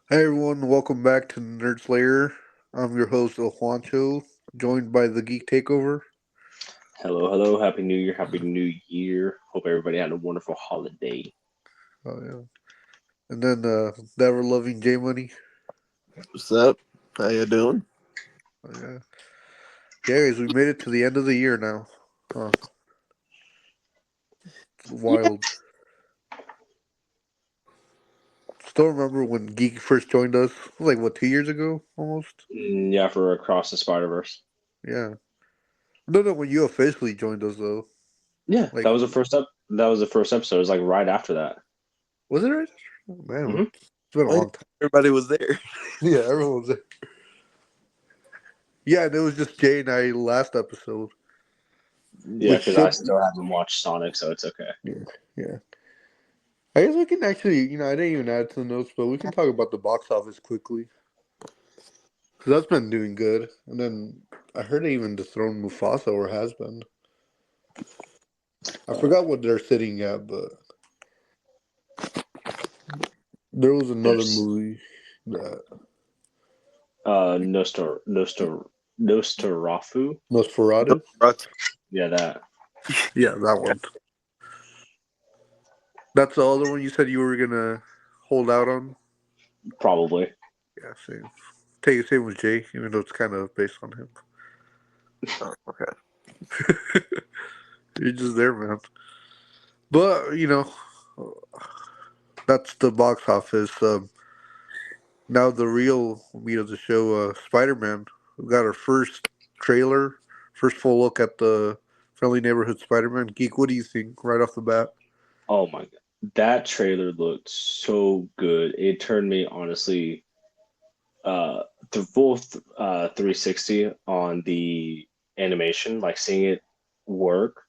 Hey everyone, welcome back to Nerd's Lair. I'm your host, Juancho, joined by the Geek Takeover. Hello, hello. Happy New Year. Happy New Year. Hope everybody had a wonderful holiday. Oh yeah, and then the ever-loving J Money. What's up? How you doing? Oh, yeah, yeah, guys, we made it to the end of the year now. Huh? It's Yeah. wild. Still remember when Geek first joined us? It was like what, 2 years ago, almost. Yeah, for Across the Spider Verse. Yeah. No, no, when you officially joined us though. Yeah, Like, that was the first up. That was the first episode. It was like right after that. was it right? Oh, man, hmm it's been a Oh, yeah. long time. Everybody was there. Yeah, everyone was there. Yeah, and it was just Jay and I last episode, Yeah, which because I should. still haven't watched Sonic, so it's okay. Yeah, yeah. I guess we can actually, I didn't even add to the notes, but we can talk about the box office quickly because that's been doing good. And then I heard they even dethroned Mufasa or has been. I forgot what they're sitting at, but there was another There's movie that Nostarafu. Nosferatu. Right. Yeah, that Yeah, that Yeah. one. That's the other one you said you were gonna hold out on. probably. Yeah, same. Take the same with Jay, even though it's kind of based on him. Oh, okay. You're just there, man. But that's the box office. Now the real meat of the show, Spider-Man. We got our first trailer, first full look at the Friendly Neighborhood Spider-Man. Geek, what do you think right off the bat? Oh my god, that trailer looked so good. It turned me honestly uh the full 360 on the animation, like seeing it work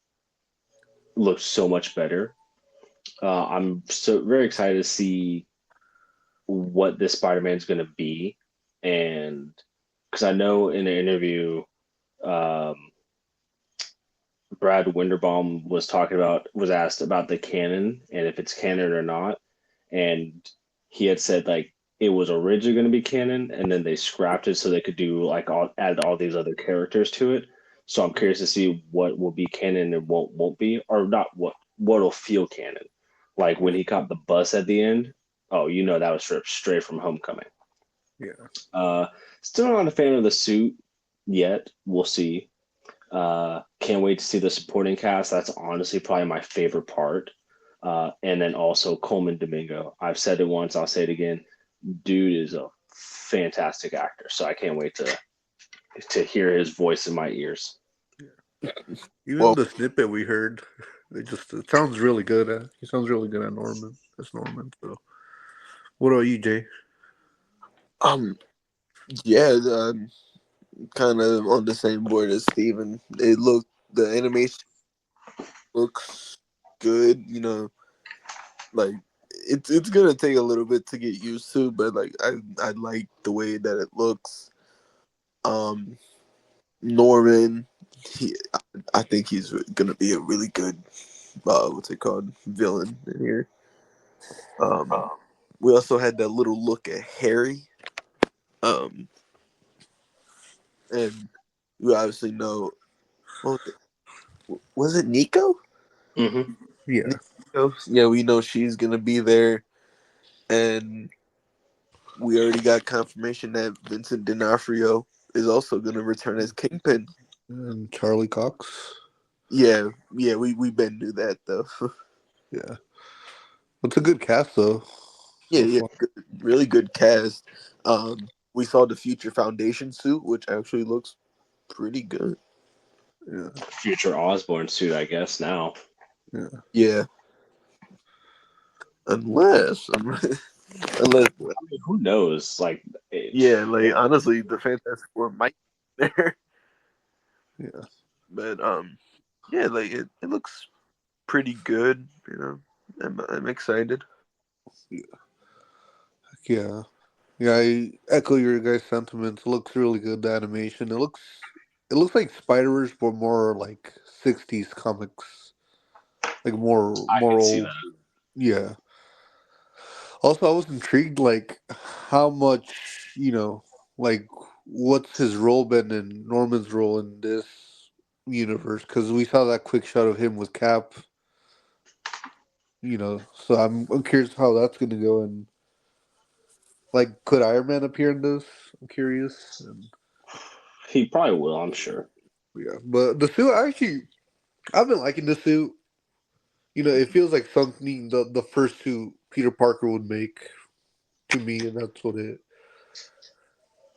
looks so much better. I'm so very excited to see what this Spider-Man is going to be, and because I know in an interview, um, Brad Winderbaum was asked about the canon and if it's canon or not, and he had said like it was originally going to be canon, and then they scrapped it so they could do like add all these other characters to it. So I'm curious to see what will be canon and what won't be, or not what'll feel canon. Like when he caught the bus at the end. Oh, that was straight from Homecoming. Yeah, Uh, Still not a fan of the suit yet. We'll see. Can't wait to see the supporting cast. That's honestly probably my favorite part. And then also Coleman Domingo. I've said it once, I'll say it again. Dude is a fantastic actor, so I can't wait to hear his voice in my ears. yeah. Even Well, the snippet we heard, it sounds really good. He sounds really good at Norman. As Norman. So, what about you, Jay? um, yeah, kind of on the same board as Steven. The animation looks good. Like it's gonna take a little bit to get used to, but like I like the way that it looks. Um, Norman, he, I think he's gonna be a really good what's it called, villain in here. Um, we also had that little look at Harry. Um, and you obviously know, what was it Nico? hmm Yeah, Nico? Yeah, we know she's gonna be there, and we already got confirmation that Vincent D'Onofrio is also gonna return as Kingpin. and Charlie Cox. Yeah, we been knew that though. Yeah, it's a good cast though, Yeah, so yeah, far. good, really good cast. We saw the Future Foundation suit, which actually looks pretty good. Yeah, Future Osborn suit, I guess now. yeah. Yeah, unless unless I mean, who knows? Like, yeah, like honestly, the Fantastic Four might be there. Yeah, But yeah, like it looks pretty good. I'm excited. yeah, yeah. Yeah, I echo your guys' sentiments. It looks really good. The animation. It looks like Spider Verse, but more like '60s comics, like more I more could see old. that. Yeah. Also, I was intrigued, like how much like what's his role been in Norman's role in this universe? Because we saw that quick shot of him with Cap. So I'm curious how that's gonna go, and like could Iron Man appear in this? I'm curious. And He probably will, I'm sure. yeah, but the suit I've been liking the suit. It feels like something the first suit Peter Parker would make to me, and that's what it.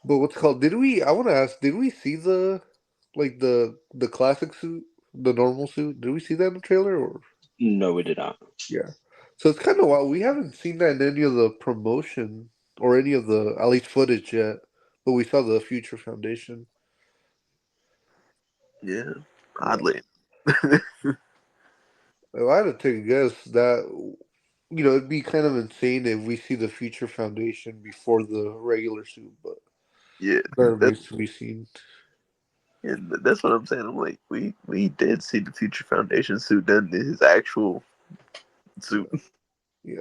But what's called? Did we? I want to ask. Did we see the classic suit, the normal suit? Did we see that in the trailer or? No, we did not. Yeah. So it's kind of wild. We haven't seen that in any of the promotion or any of the at least footage yet. But we saw the Future Foundation. Yeah, Yeah. oddly. If I had to take a guess that it'd be kind of insane if we see the Future Foundation before the regular suit, but Yeah, that that's remains to be seen. that's what I'm saying. I'm like, we did see the Future Foundation suit done in his actual suit. Yeah.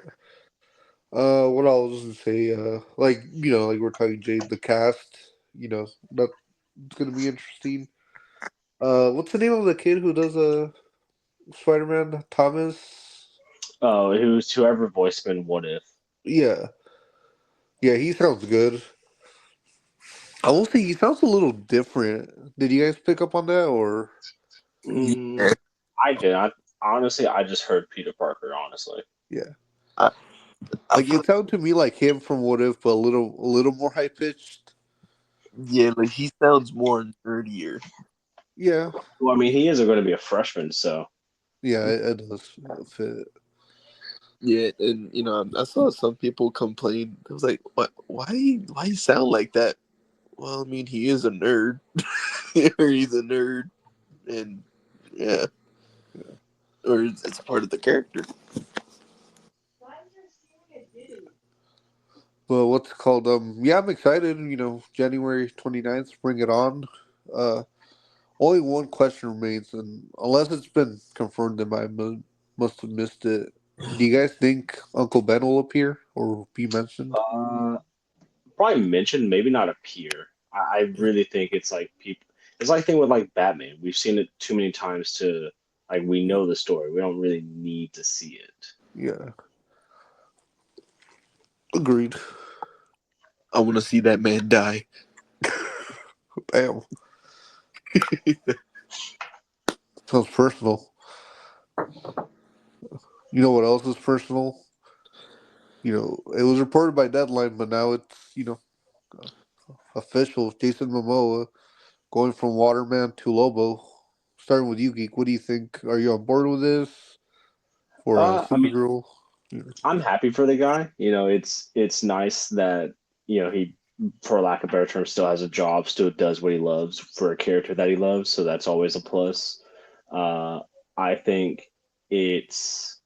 What I was gonna say, like like we're talking Jay, the cast, that's gonna be interesting. What's the name of the kid who does Spider-Man? Thomas. Oh, who's whoever voiced him in What If? Yeah, yeah, he sounds good. I will say he sounds a little different. Did you guys pick up on that or? Yeah, I did. Honestly, I just heard Peter Parker. Honestly, Yeah, I, I like feel it sounded to me like him from What If, but a little more high pitched. yeah, like he sounds more nerdier. Yeah, well, I mean, he is going to be a freshman, so yeah, it does fit. Yeah, and I saw some people complain. I was like, "What? Why you sound like that?" Well, I mean, he is a nerd, or he's a nerd, and yeah, or it's part of the character. But what's it called? Yeah, I'm excited. January 29th, bring it on. Uh, Only one question remains, and unless it's been confirmed, then I must have missed it. Do you guys think Uncle Ben will appear or be mentioned? uh, probably mentioned, maybe not appear. I really think it's like people. It's like thing with like Batman. We've seen it too many times to like we know the story. We don't really need to see it. Yeah, agreed. I want to see that man die. Damn, sounds personal. You know what else is personal? It was reported by Deadline, but now it's official. Jason Momoa going from Waterman to Lobo. Starting with you, Geek. What do you think? Are you on board with this for I mean, Supergirl? Yeah. I'm happy for the guy. It's nice that he, for lack of better term, still has a job, still does what he loves for a character that he loves. So that's always a plus. Uh, I think it's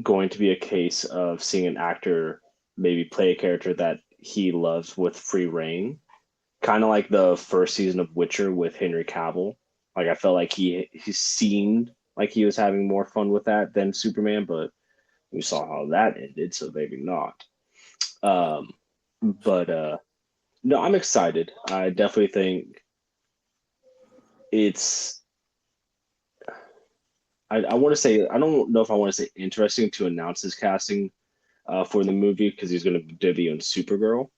going to be a case of seeing an actor maybe play a character that he loves with free reign, kind of like the first season of Witcher with Henry Cavill. Like I felt like he seemed like he was having more fun with that than Superman, but we saw how that ended, so maybe not. Um, but no, I'm excited. I definitely think it's. I want to say I don't know if I want to say interesting to announce his casting for the movie because he's going to debut in Supergirl.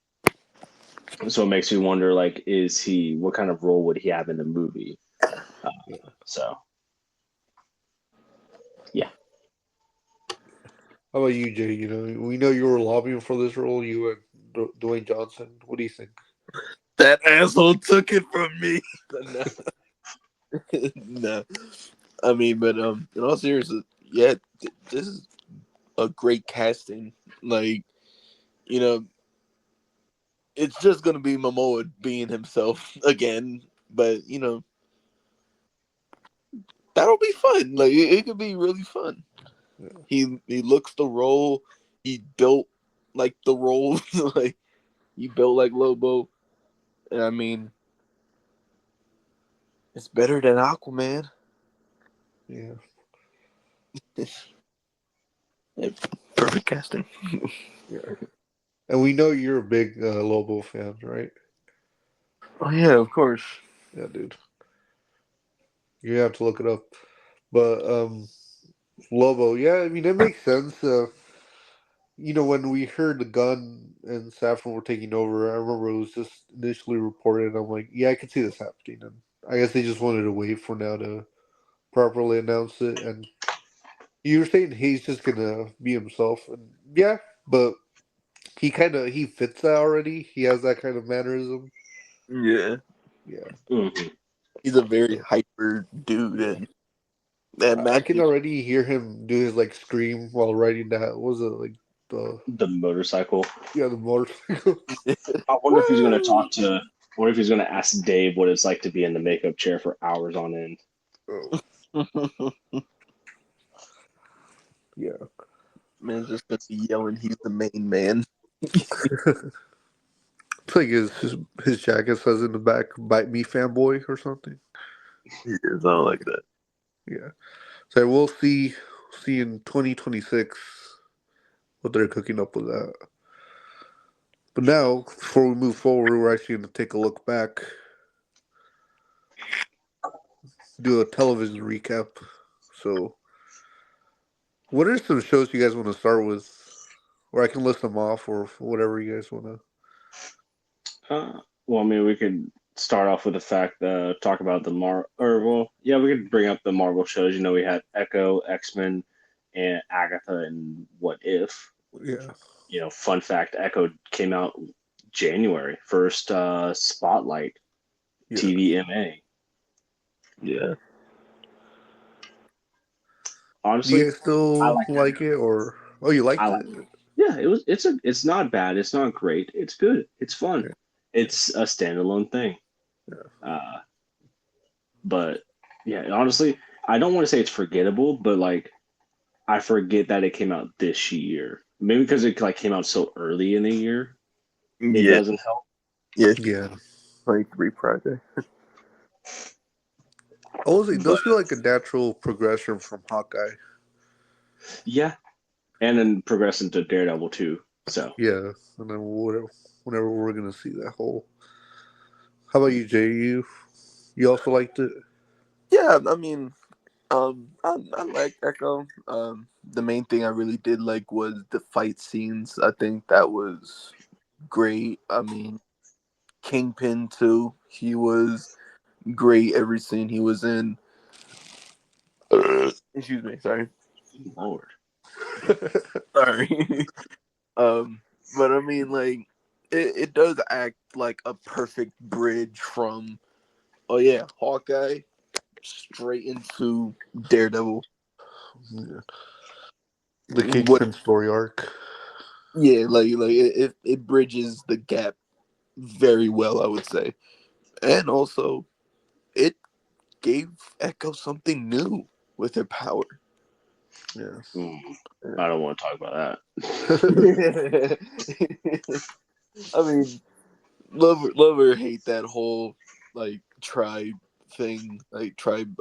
So it makes me wonder, like, is he? What kind of role would he have in the movie? Uh, so yeah, How about you, Jay? We know you were lobbying for this role. You and Dwayne Johnson. What do you think? That asshole took it from me. No, no. I mean, but in all seriousness, yeah, this is a great casting. Like, you know, it's just gonna be Momoa being himself again, but that'll be fun. Like, it could be really fun. Yeah, He looks the role. He built like the role. Like he built like Lobo. And I mean, it's better than Aquaman. yeah. Perfect casting. Yeah. And we know you're a big Lobo fan, right? Oh yeah, of course. Yeah, dude. You have to look it up. But Lobo, yeah, I mean it makes sense. When we heard the gun and Saffron were taking over, I remember it was just initially reported. I'm like, yeah, I can see this happening, and I guess they just wanted to wait for now to properly announce it. And you were saying he's just gonna be himself, and yeah, but he fits that already. He has that kind of mannerism. Yeah, Yeah, Mhm. he's a very so hyper dude, yeah, and that I can matches. already hear him do his like scream while riding that. What was it like the The motorcycle. the motorcycle? I wonder if he's going to Woo! talk to. I wonder if he's going to ask Dave what it's like to be in the makeup chair for hours on end. Oh, yeah. Man's just gonna be yelling. He's the main man. It's like his jacket says in the back, "Bite me, fanboy" or something. He is not like that. Yeah. So we'll see in 2026 what they're cooking up with that. But now, before we move forward, we're actually going to take a look back, do a television recap. So, what are some shows you guys want to start with? Or I can list them off, or whatever you guys want to. Well, I mean, we could start off with the fact talk about we could bring up the Marvel shows. You know, we had Echo, X-Men, and Agatha, and What If. Yeah. You know, fun fact: Echo came out January first. Spotlight Yeah. TVMA. Yeah. Do you Honestly, guys I still like that like show. it, or oh, you I liked like. it? Yeah, it's not bad. It's not great. It's good. It's fun. Yeah. It's a standalone thing. Yeah. Uh, but yeah, honestly, I don't want to say it's forgettable, but like I forget that it came out this year. Maybe because it like came out so early in the year, it Yeah. doesn't help. Yeah. Yeah. 23 project. Also, it But does feel like a natural progression from Hawkeye. yeah, and then progress into Daredevil too. So Yeah, and then whenever we're gonna see that whole. How about you, Jay? You also liked it? Yeah, I mean, I like Echo. The main thing I really did like was the fight scenes. I think that was great. I mean, Kingpin too. He was great every scene he was in. Excuse me, sorry. Lord, Sorry. um, but I mean, like, it does act like a perfect bridge from, oh yeah, Hawkeye straight into Daredevil. Yeah. The What? Kingpin story arc. Yeah, like it bridges the gap very well, I would say, and also it gave Echo something new with her power. Yeah. mm, I don't want to talk about I mean, love or hate that whole like tribe thing, like tribe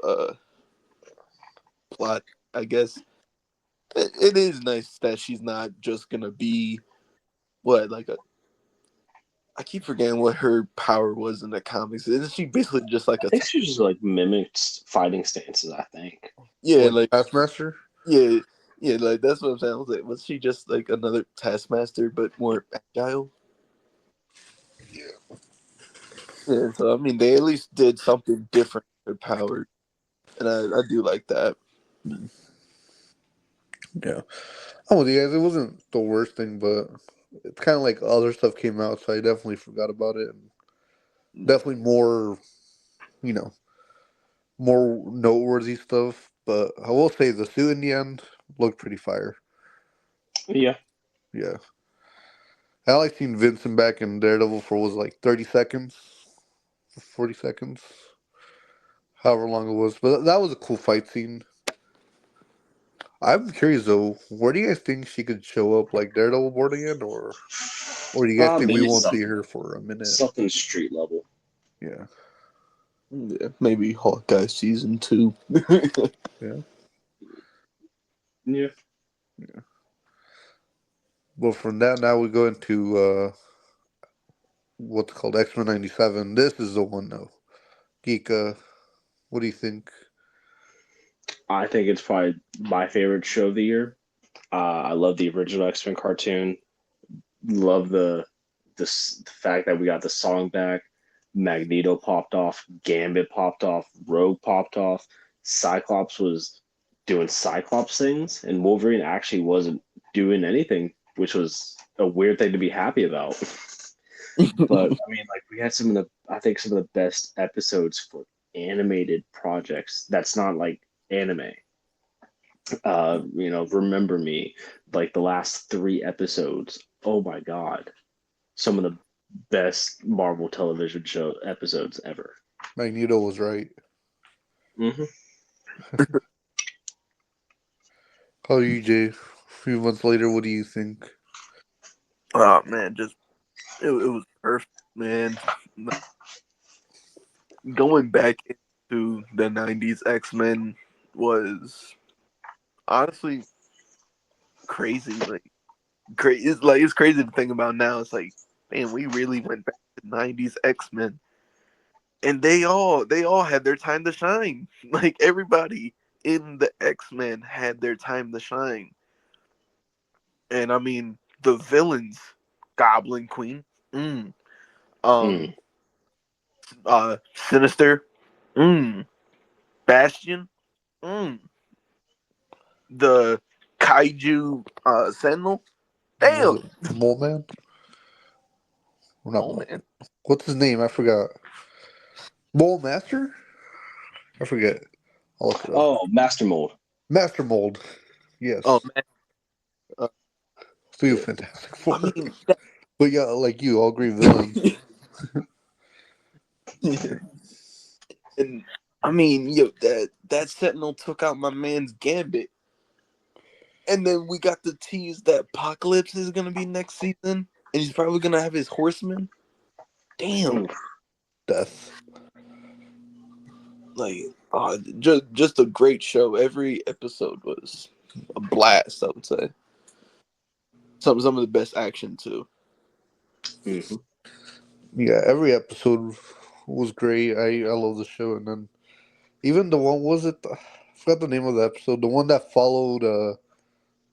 plot. I guess it is nice that she's not just gonna be what like a. I keep forgetting what her power was in the comics. Isn't she basically just like I a think she just like mimics fighting stances. I think. yeah Like like Taskmaster. yeah yeah like that's what I'm saying. I was like, was she just like another taskmaster but more agile? Yeah, so I mean they at least did something different with her power, and I do like that. Yeah. Oh, with you guys, it wasn't the worst thing, but it's kind of like other stuff came out, so I definitely forgot about it. And definitely more, you know, more noteworthy stuff. But I will say the suit in the end looked pretty fire. Yeah. Yeah. I like seeing Vincent back in Daredevil for was like 30 seconds, 40 seconds, however long it was. But that was a cool fight scene. I'm curious though, where do you guys think she could show up, like Daredevil board again, or do you guys think we Maybe won't see something her for a minute? something street level. Yeah, Yeah, maybe Hawkeye season 2. yeah, Yeah. yeah. Well, from that now we go into what's called X Men '97. This is the one though. Geek, what do you think? I think it's probably my favorite show of the year. I love the original X Men cartoon. Love the fact that we got the song back. Magneto popped off. Gambit popped off. Rogue popped off. Cyclops was doing Cyclops things, and Wolverine actually wasn't doing anything, which was a weird thing to be happy about. But I mean, like we had some of the I think some of the best episodes for animated projects. That's not like anime. Remember Me, like the last three episodes. Oh my god, some of the best Marvel television show episodes ever. Magneto was right. Hmm. How are you, Jay? A few months later, what do you think? Oh man, just it was perfect, man. Going back into the '90s X-Men was honestly crazy. It's crazy to think about now. It's like, man, we really went back to '90s X-Men, and they all had their time to shine. Like everybody in the X-Men had their time to shine. And I mean, the villains, Goblin Queen, mm, Mm. um, Sinister, mm, Bastion, mm, the Kaiju Sentinel. Was Damn, it Mole Man? Or not oh Mole? man, What's his name? I forgot. Mole Master? I forget. I'll look it up. Oh, Master Mold. Master Mold. oh Yes. man, uh, So yeah. Fantastic I Four. mean, But yeah, like you, all great villains. and I mean, yo, that Sentinel took out my man's Gambit, and then we got the tease that Apocalypse is gonna be next season, and he's probably gonna have his Horsemen. Damn, Oof. Death. like just a great show. Every episode was a blast. I would say some of the best action too. Mhm. Yeah, every episode was great. I love the show, and then even the one was it? I forgot the name of the episode. The one that followed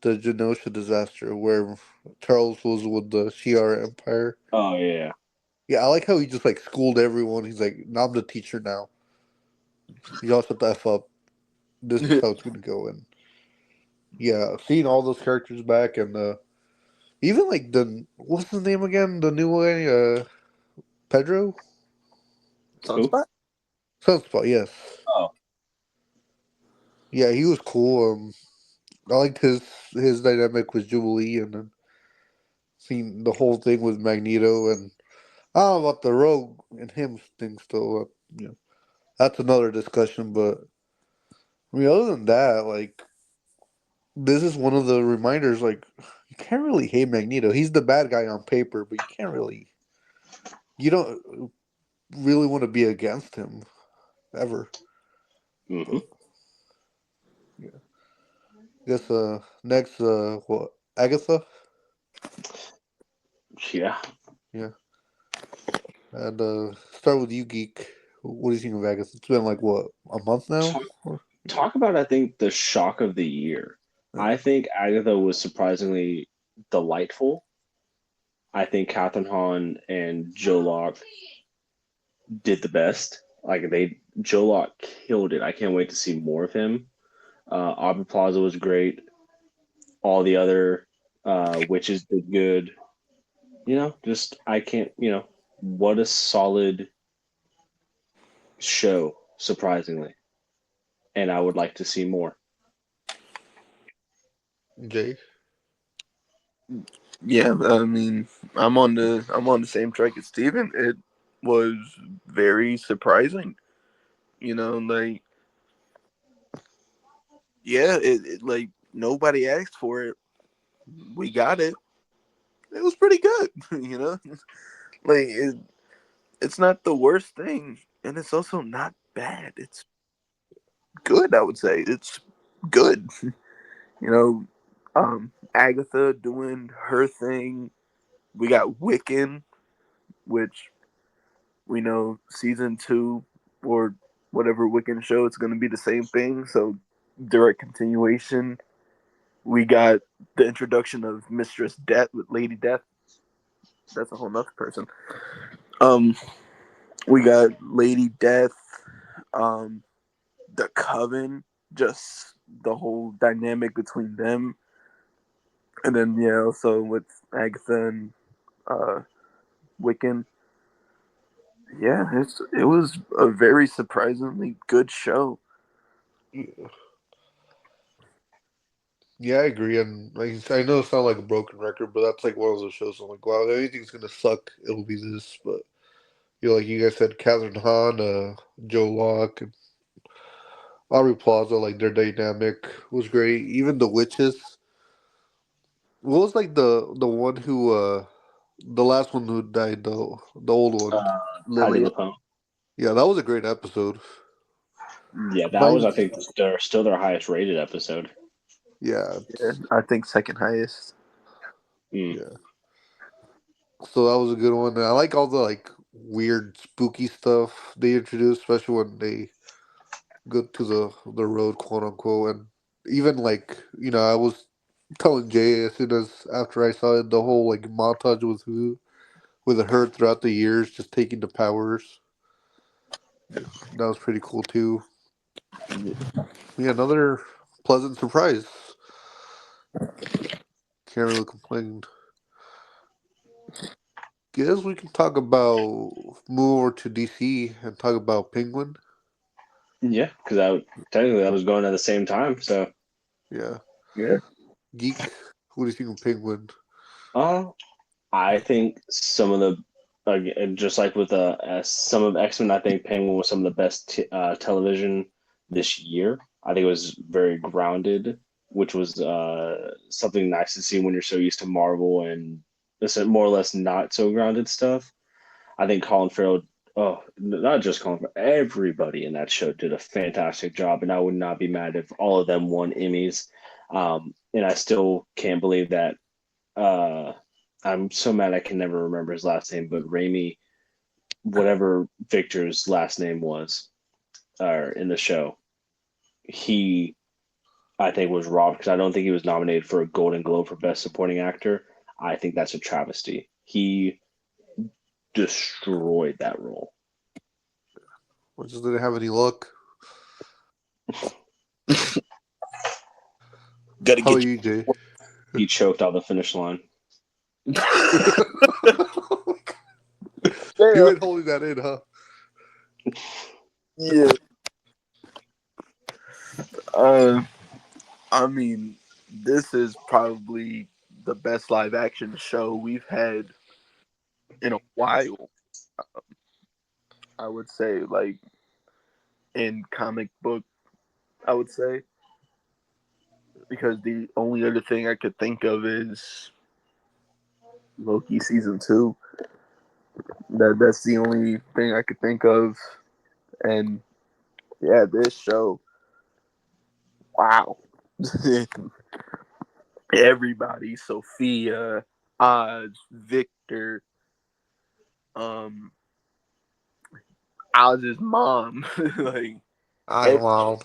the Genosha disaster, where Charles was with the Shi'ar Empire. Oh yeah. Yeah, I like how he just like schooled everyone. He's like, "No, I'm the teacher now. You all shut the f up. This is how it's gonna go." And yeah, seeing all those characters back, and even like the what's his name again? The new one, Pedro Who? Sunspot. Sunspot. Yes, Oh. yeah, he was cool. I liked his dynamic with Jubilee, and then seeing the whole thing with Magneto, and I don't know about the Rogue and him thing. Still, you know, that's another discussion. But I mean, other than that, like this is one of the reminders. Like you can't really hate Magneto. He's the bad guy on paper, but you can't really. You don't really want to be against him ever. Hmm. But yeah, I guess next what Agatha? Yeah. Yeah, and start with you, geek. What do you think of Agatha? It's been like what a month now. Talk, talk about I think the shock of the year. Yeah. I think Agatha was surprisingly delightful. I think Catherine Hahn and Joe Locke did the best. Joe Locke killed it. I can't wait to see more of him. Aubrey Plaza was great. All the other witches did good. Just I can't. What a solid show, surprisingly, and I would like to see more. Jay. Yeah, I mean, I'm on the same track as Steven. It was very surprising. Like yeah, it like nobody asked for it. We got it. It was pretty good. Like it's not the worst thing, and it's also not bad. It's good. I would say it's good. You know, Agatha doing her thing. We got Wiccan, which we know season 2 or whatever Wiccan show, it's going to be the same thing. So direct continuation. We got the introduction of Mistress Death with Lady Death. That's a whole nother person. Um, we got Lady Death, um, the Coven, just the whole dynamic between them, and then yeah, also with Agatha and uh, Wiccan. Yeah, it was a very surprisingly good show. Yeah, yeah, I agree. And like I know it sounds like a broken record, but that's like one of those shows. I'm like, wow, if anything's gonna suck, it'll be this. But like you guys said, Catherine Hahn, Joe Locke, and Aubrey Plaza, like their dynamic was great. Even the witches. What was like the one who the last one who died, the old one, Patty Lily. LuPone. Yeah, that was a great episode. Yeah, that was Nice. I think they're still their highest rated episode. Yeah, Yeah, I think second highest. Mm. yeah. So that was a good one. And I like all the like weird, spooky stuff they introduced, especially when they go to the road, quote unquote. And even like I was telling Jay as soon as after I saw it, the whole like montage with her throughout the years, just taking the powers. That was pretty cool too. Yeah, another pleasant surprise. Can't really complain. Guess we can talk about move over to DC and talk about Penguin. Yeah, because technically I was going at the same time. So, Yeah, Yeah, Geek. What do you think of Penguin? uh, I think some of the just like with some of X Men, I think Penguin was some of the best television this year. I think it was very grounded, which was something nice to see when you're so used to Marvel and this more or less not so grounded stuff. I think Colin Farrell, oh, not just Colin Farrell, everybody in that show did a fantastic job, and I would not be mad if all of them won Emmys. And I still can't believe that. Uh, I'm so mad I can never remember his last name, but Raimi, whatever Victor's last name was, in the show, he I think was robbed because I don't think he was nominated for a Golden Globe for Best Supporting Actor. I think that's a travesty. He destroyed that role. Or just didn't have any luck? gotta How about get you, Jay? He choked on the finish line. you. You Yeah, ain't holding that in, huh? yeah. Uh, I mean, this is probably the best live action show we've had in a while. I would say, like in comic book, I would say, because the only other thing I could think of is Loki season 2. That's the only thing I could think of, and yeah, this show, wow. Everybody, Sophia, Oz, Victor, um, Oz's mom, like Oswald.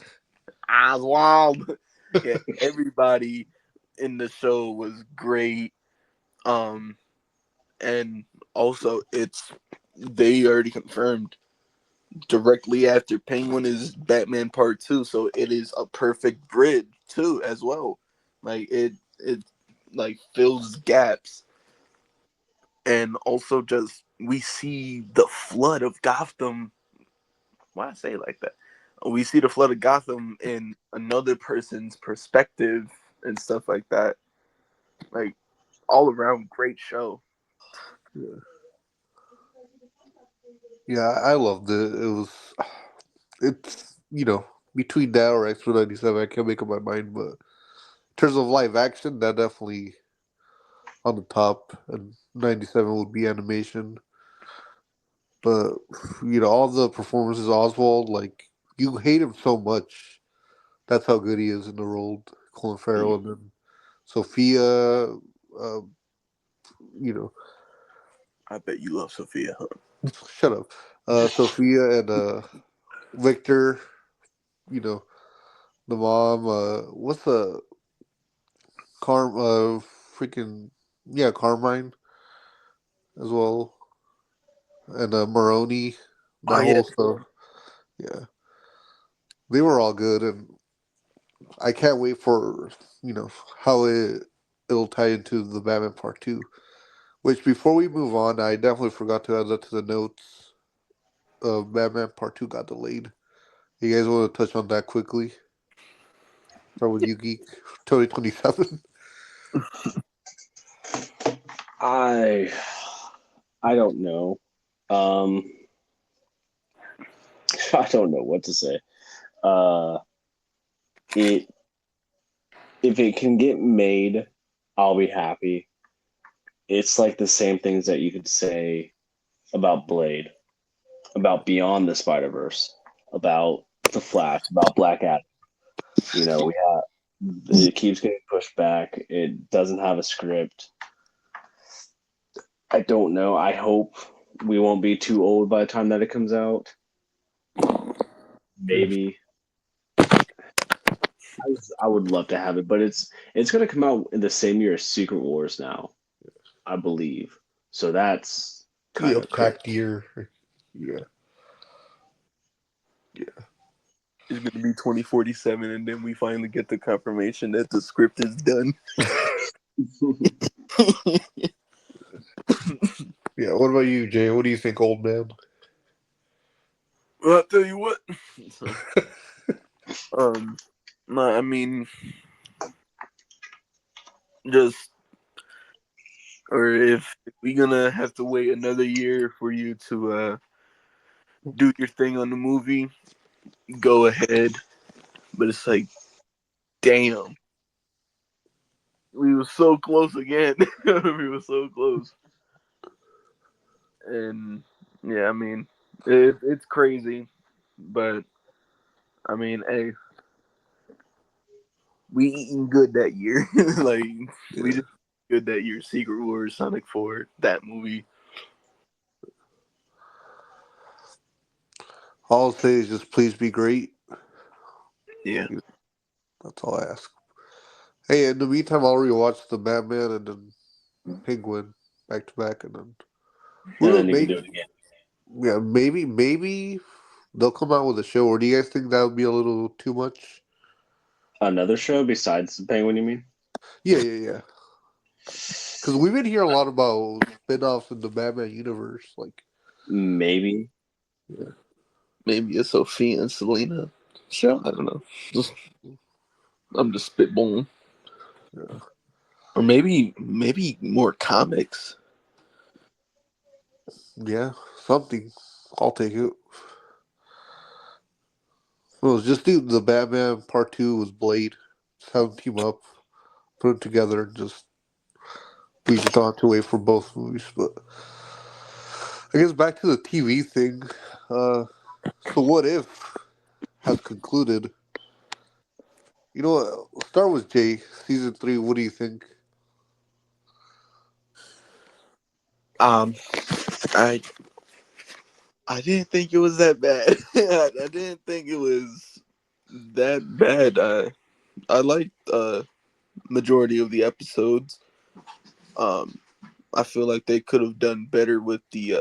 Oswald. Yeah, everybody in the show was great. Um, and also it's they already confirmed directly after Penguin is Batman Part 2, so it is a perfect bridge too as well. Like it like fills gaps, and also just we see the flood of Gotham. Why I say it like that? We see the flood of Gotham in another person's perspective and stuff like that. Like all around great show. Yeah, yeah, I loved it. It was, it's between that or X Men '97, I can't make up my mind. But in terms of live action, that definitely on the top, and '97 would be animation. But all the performances, Oswald, like you hate him so much. That's how good he is in the role, Colin Farrell, and then Sophia, you know, I bet you love Sophia, huh? shut up. Sophia and Victor, you know, the mom. What's the freaking yeah, Carmine as well, and Maroney. Oh That yeah, whole stuff. Yeah, they were all good, and I can't wait for how it'll tie into the Batman Part Two. Which before we move on, I definitely forgot to add that to the notes. Batman Part Two got delayed. You guys want to touch on that quickly? Start with you, Geek. 2027. I I don't know. Um, I don't know what to say. Uh, it if it can get made, I'll be happy. It's like the same things that you could say about Blade, about Beyond the Spider Verse, about the Flash, about Black Adam. We have it keeps getting pushed back. It doesn't have a script. I don't know. I hope we won't be too old by the time that it comes out. Maybe I would love to have it, but it's going to come out in the same year as Secret Wars now, I believe. So that's Be kind a of crazy. packed year. Yeah. Yeah. it's gonna be 2047, and then we finally get the confirmation that the script is done. Yeah. What about you, Jay? What do you think, old man? Well, I'll tell you what. um, no, I mean, just or if we gonna have to wait another year for you to do your thing on the movie, go ahead. But it's like, damn, we were so close again. We were so close, and yeah, I mean, it's crazy, but I mean, hey, we eating good that year. Like we Yeah. just good that year. Secret Wars, Sonic 4, that movie. All I'll say is just please be great. Yeah, That's all I ask. Hey, in the meantime, I'll rewatch the Batman and then Penguin back to back, and then who And knows? then you can do it Maybe, again. yeah, maybe they'll come out with a show. Or do you guys think that would be a little too much? Another show besides the Penguin, you mean? Yeah, yeah, yeah. Because we've been hearing a lot about spin-offs in the Batman universe. Like, Maybe. yeah, maybe a Sophia and Selena show. I don't know. Just I'm just spitballing. yeah, Or maybe more comics. yeah, something. I'll take it. Well, just do the Batman Part Two with Blade. Just have them team up, put them together, and just we just don't have to wait for both movies. But I guess back to the TV thing. Uh, so what if has concluded? You know what? We'll start with Jay. Season three. What do you think? Um, I I didn't think it was that bad. I didn't think it was that bad. I liked majority of the episodes. Um, I feel like they could have done better with the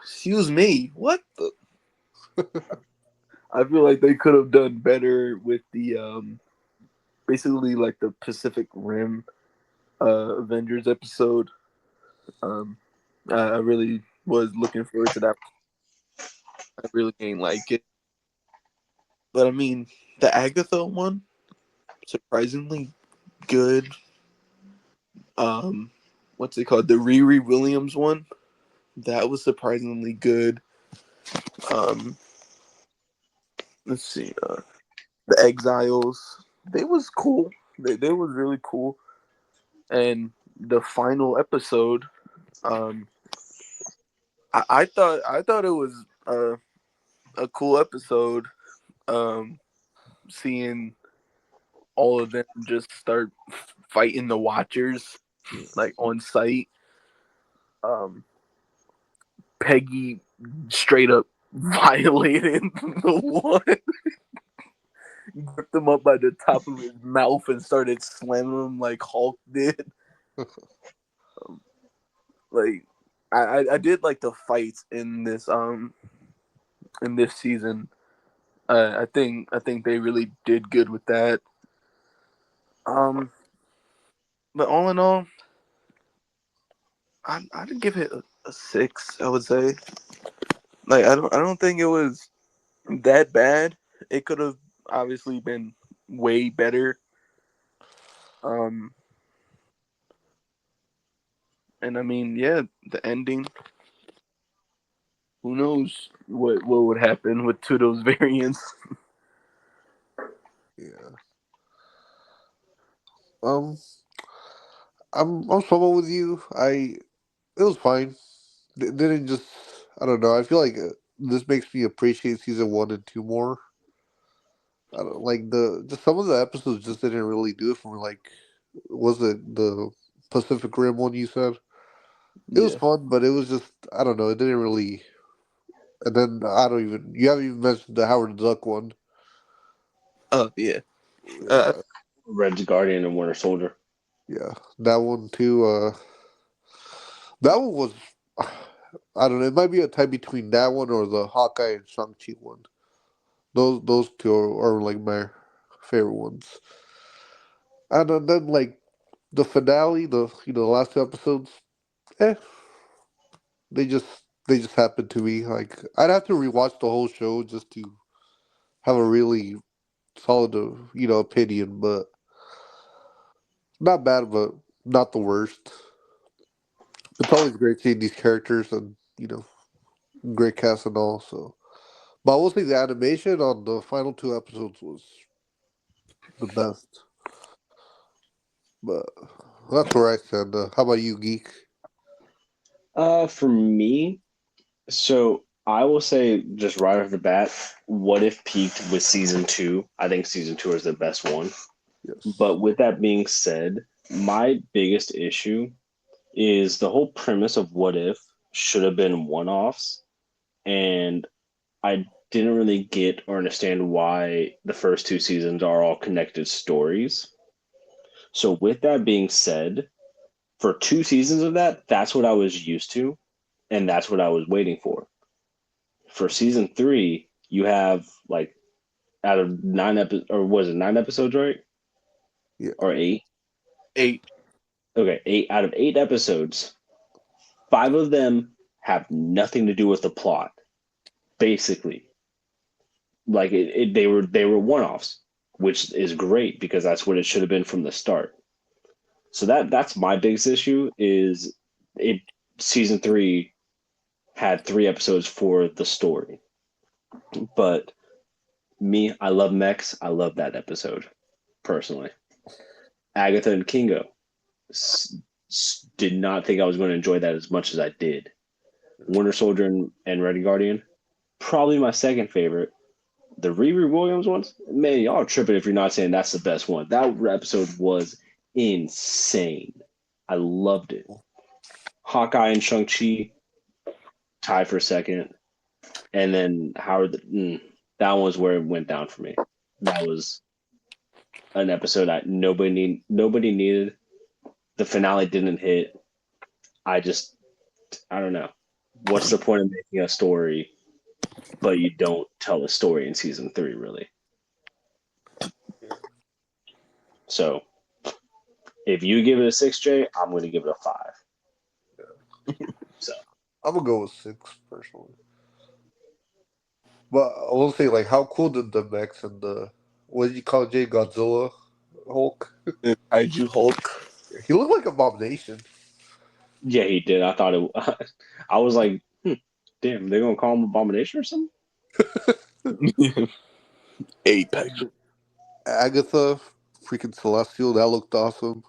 excuse me. What the? I feel like they could have done better with the basically like the Pacific Rim Avengers episode. Um, I really was looking forward to that. I really ain't like it, but I mean the Agatha one surprisingly good. Um, what's it called? The Riri Williams one that was surprisingly good. Um, let's see. The Exiles they was cool. They was really cool. And the final episode, um, I thought it was a cool episode. Seeing all of them just start fighting the Watchers, Yeah. like on site. Um, Peggy straight up violated the one, gripped him up by the top of his mouth and started slamming him like Hulk did. Um, like I did like the fights in this season. I think they really did good with that. Um, but all in all, I'd give it a 6. I would say. Like I don't think it was that bad. It could have obviously been way better. Um, and I mean, yeah, the ending. Who knows what would happen with two of those variants? Yeah. Um, I'm somewhat with you. It was fine. Didn't just I don't know. I feel like this makes me appreciate season 1 and 2 more. I don't like the just some of the episodes just didn't really do it for me. Like, was it the Pacific Rim one you said? It was Yeah. fun, but it was just I don't know. It didn't really. And then I don't even. You haven't even mentioned the Howard the Duck one. Oh yeah. Uh, Yeah, Red Guardian and Winter Soldier. yeah, that one too. That one was. I don't know. It might be a tie between that one or the Hawkeye and Shang Chi one. Those two are like my favorite ones. And then like the finale, the last 2 episodes, eh, they just happened to me. Like I'd have to rewatch the whole show just to have a really solid, opinion. But not bad, but not the worst. It's always great seeing these characters and great cast and all. So, but I will say the animation on the final 2 episodes was the best. But that's where I stand. How about you, geek? For me, so I will say just right off the bat, what if peaked with season two? I think season two is the best one. Yes. But with that being said, my biggest issue is the whole premise of what if should have been one offs. And I didn't really get or understand why the first two seasons are all connected stories. So, with that being said, for 2 seasons of that, that's what I was used to, and that's what I was waiting for. For season three, you have like out of 9 episodes, or was it 9 episodes, right? Yeah. Or eight? 8. Okay, 8 out of 8 episodes, 5 of them have nothing to do with the plot. Basically, like they were one offs, which is great because that's what it should have been from the start. So that's my biggest issue is it season three had 3 episodes for the story. But me, I love mechs. I love that episode personally. Agatha and Kingo did not think I was going to enjoy that as much as I did. Winter Soldier and Red Guardian, probably my second favorite. The Riri Williams ones, man, y'all are tripping if you're not saying that's the best one. That episode was insane. I loved it. Hawkeye and Shang-Chi tied for second. And then that was where it went down for me. That was an episode that nobody needed. The finale didn't hit. I just I don't know. What's the point of making a story, but you don't tell a story in season three, really? So if you give it a 6, J, I'm going to give it a 5. So I'm gonna go with 6 personally. But I will say, like, how cool did the mechs and the what did you call it, Jay Godzilla Hulk? The Kaiju Hulk. He looked like Abomination. yeah, he did. I thought it. I was like, damn, they're gonna call him Abomination or something. Apex. Agatha, freaking Celestial, that looked awesome.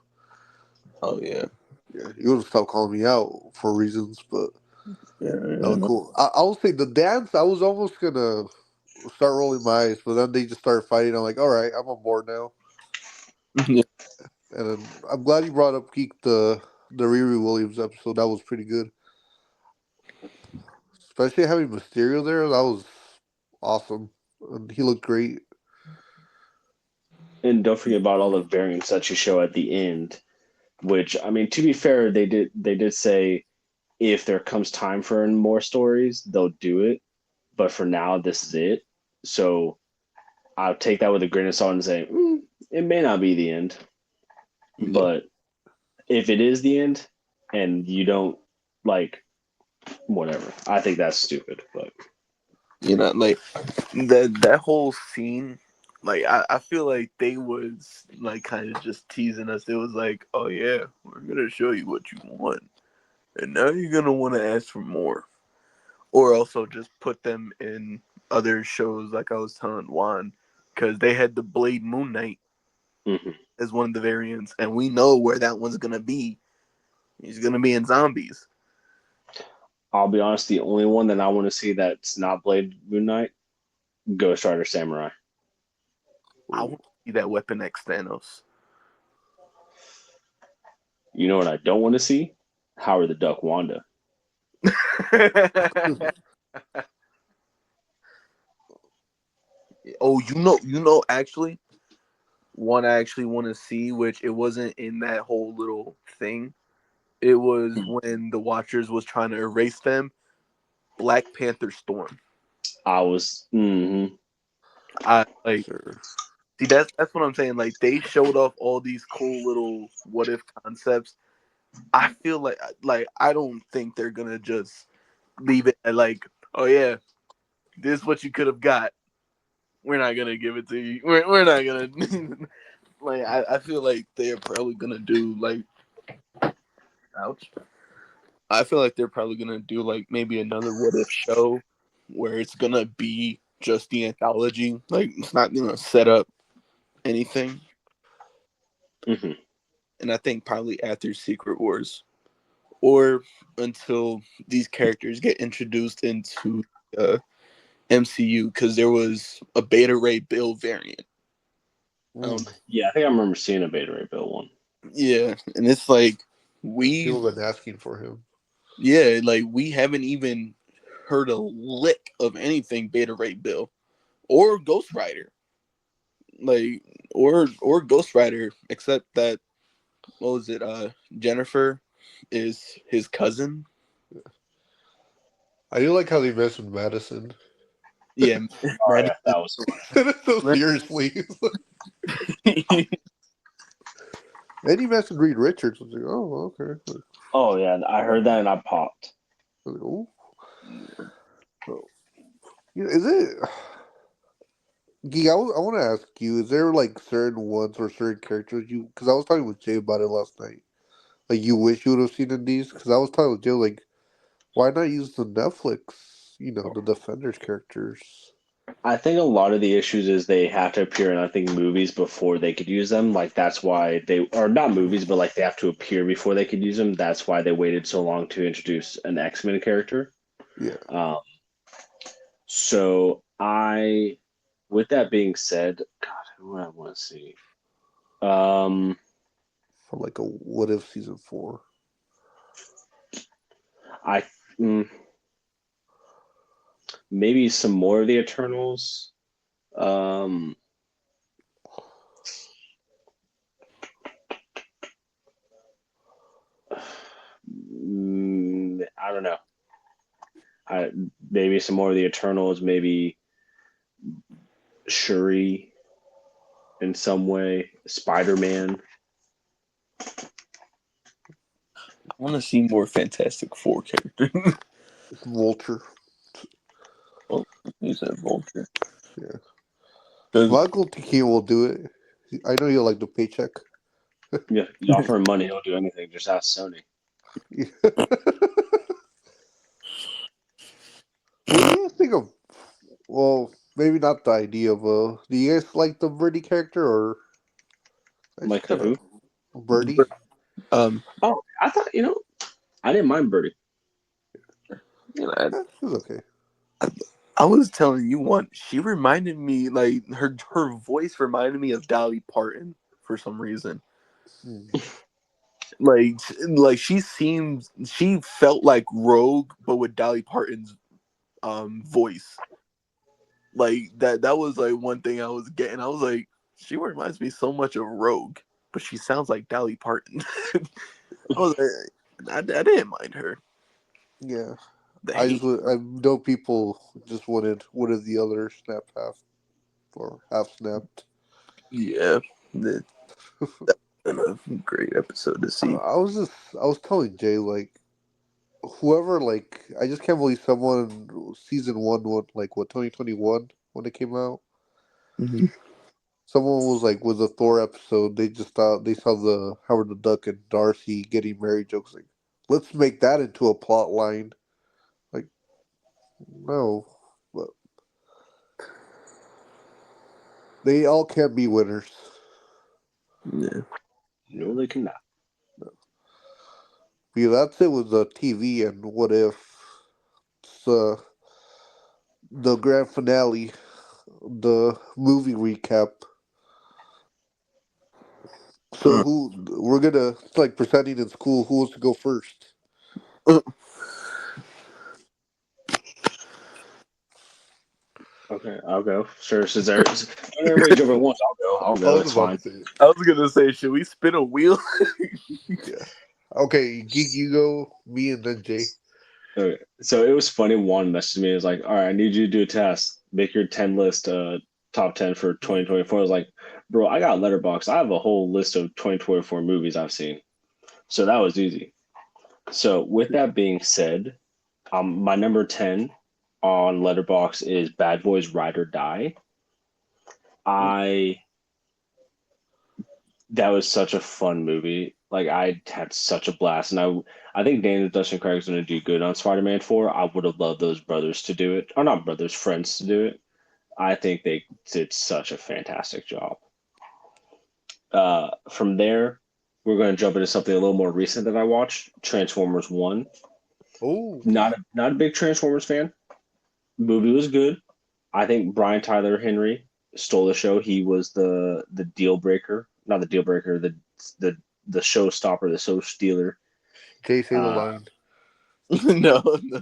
Oh yeah. Yeah, you would have stopped calling me out for reasons, but that Yeah. looked cool. I will say the dance. I was almost gonna start rolling my eyes, but then they just started fighting. I'm like, all right, I'm on board now. Yeah, And then I'm glad you brought up Geek the Riri Williams episode. That was pretty good, especially having Mysterio there. That was awesome, and he looked great. And don't forget about all the variants that you show at the end. Which I mean, to be fair, they did say if there comes time for more stories, they'll do it. But for now, this is it. So I'll take that with a grain of salt and say it may not be the end. yeah. But if it is the end, and you don't like whatever, I think that's stupid. But Like that whole scene. Like I feel like they was like kind of just teasing us. It was like, oh yeah, we're gonna show you what you want, and now you're gonna want to ask for more, or also just put them in other shows. Like I was telling Juan, because they had the Blade Moon Knight mhm. as one of the variants, and we know where that one's gonna be. He's gonna be in zombies. I'll be honest, the only one that I want to see that's not Blade Moon Knight, Ghost Rider Samurai. I want to see that Weapon X Thanos. You know what I don't want to see? Howard the Duck Wanda. Oh, actually, one I actually want to see, which it wasn't in that whole little thing. It was when the Watchers was trying to erase them. Black Panther Storm. I was, I like Sure. see that's what I'm saying. Like they showed off all these cool little what if concepts. I feel like I don't think they're gonna just leave it at like, oh yeah, this is what you could have got. We're not gonna give it to you. We're not gonna like I feel like they're probably gonna do like ouch. I feel like they're probably gonna do like maybe another what if show where it's gonna be just the anthology. Like it's not gonna set up anything. mhm. And I think probably after Secret Wars or until these characters get introduced into MCU because there was a Beta Ray Bill variant. I don't know. Yeah, I think I remember seeing a Beta Ray Bill one. Yeah, and it's like People we have been asking for him. yeah, like we haven't even heard a lick of anything Beta Ray Bill or Ghost Rider. Like or Ghost Rider, except that what was it, Jennifer is his cousin. I do like how they messed with Madison. Yeah, Oh Madison. yeah, that was. Said it so seriously. And he messed with Reed Richards. I was like, oh, okay. Oh yeah, I heard that and I popped. I was like, oh. So, is it? Gee, I want to ask you: is there like certain ones or certain characters you? Because I was talking with Jay about it last night. Like you wish you would have seen in these. Because I was talking with Jay like, why not use the Netflix? The Defenders characters. I think a lot of the issues is they have to appear in I think movies before they could use them. Like that's why they or not movies, but like they have to appear before they could use them. That's why they waited so long to introduce an X-Men character. Yeah, Um, so I, with that being said, God, who would I want to see? Um, for like a What If season 4. I mm, maybe some more of the Eternals. Um, I don't know. I, maybe some more of the Eternals. Maybe Shuri in some way. Spider-Man. I want to see more Fantastic Four characters. Vulture. Well, he said Vulture. Yeah, Because my Uncle Tiki will do it. I know you'll like the paycheck. Yeah, you offer him money, he'll do anything. Just ask Sony. What do you guys think of? Well, maybe not the idea of Do you guys like the Birdie character or? I just Like the kind who? of Birdie. um, Oh, I thought I didn't mind Birdie. you know, I, She's okay. I was telling you one. She reminded me like her voice reminded me of Dolly Parton. for some reason. Hmm. Like she felt like Rogue, but with Dolly Parton's voice. Like that was like one thing I was getting. I was like, she reminds me so much of Rogue, but she sounds like Dolly Parton. I was like, I didn't mind her. Yeah. The hate. I know people just wanted the other snap half or half snapped. Yeah, that's been a great episode to see. I was telling Jay like whoever like I just can't believe someone season one what like what 2021 when it came out. Mm-hmm. Someone was like with the Thor episode, they just thought they saw the Howard the Duck and Darcy getting married jokes like let's make that into a plot line. Like no, but they all can't be winners. Yeah. No, they cannot. Yeah, that's it with the TV and what if it's, the grand finale, the movie recap. So who we're gonna it's like presenting in school? Who wants to go first? Okay, I'll go. Sure, since everybody jump at once, I'll go. I'll I go. was It's about fine. to say it. I was gonna say, should we spin a wheel? Yeah. Okay, Geek, you go. Me and then Jay. Okay. So it was funny. Juan messaged me. It was like, "All right, I need you to do a test. Make your 10 list, top 10 for 2024." I was like, "Bro, I got Letterboxd. I have a whole list of 2024 movies I've seen." So that was easy. So with that being said, my number 10 on Letterboxd is Bad Boys Ride or Die. I That was such a fun movie. Like I had such a blast, and I think Daniel Dustin Craig's going to do good on Spider-Man 4. I would have loved those brothers to do it, or not brothers, friends to do it. I think they did such a fantastic job. From there, we're going to jump into something a little more recent that I watched, Transformers One. Oh, Not a big Transformers fan. Movie was good. I think Brian Tyler Henry stole the show. He was the deal breaker, not the deal breaker, the the showstopper, the show stealer. Jay, say the Uh, line. No, no.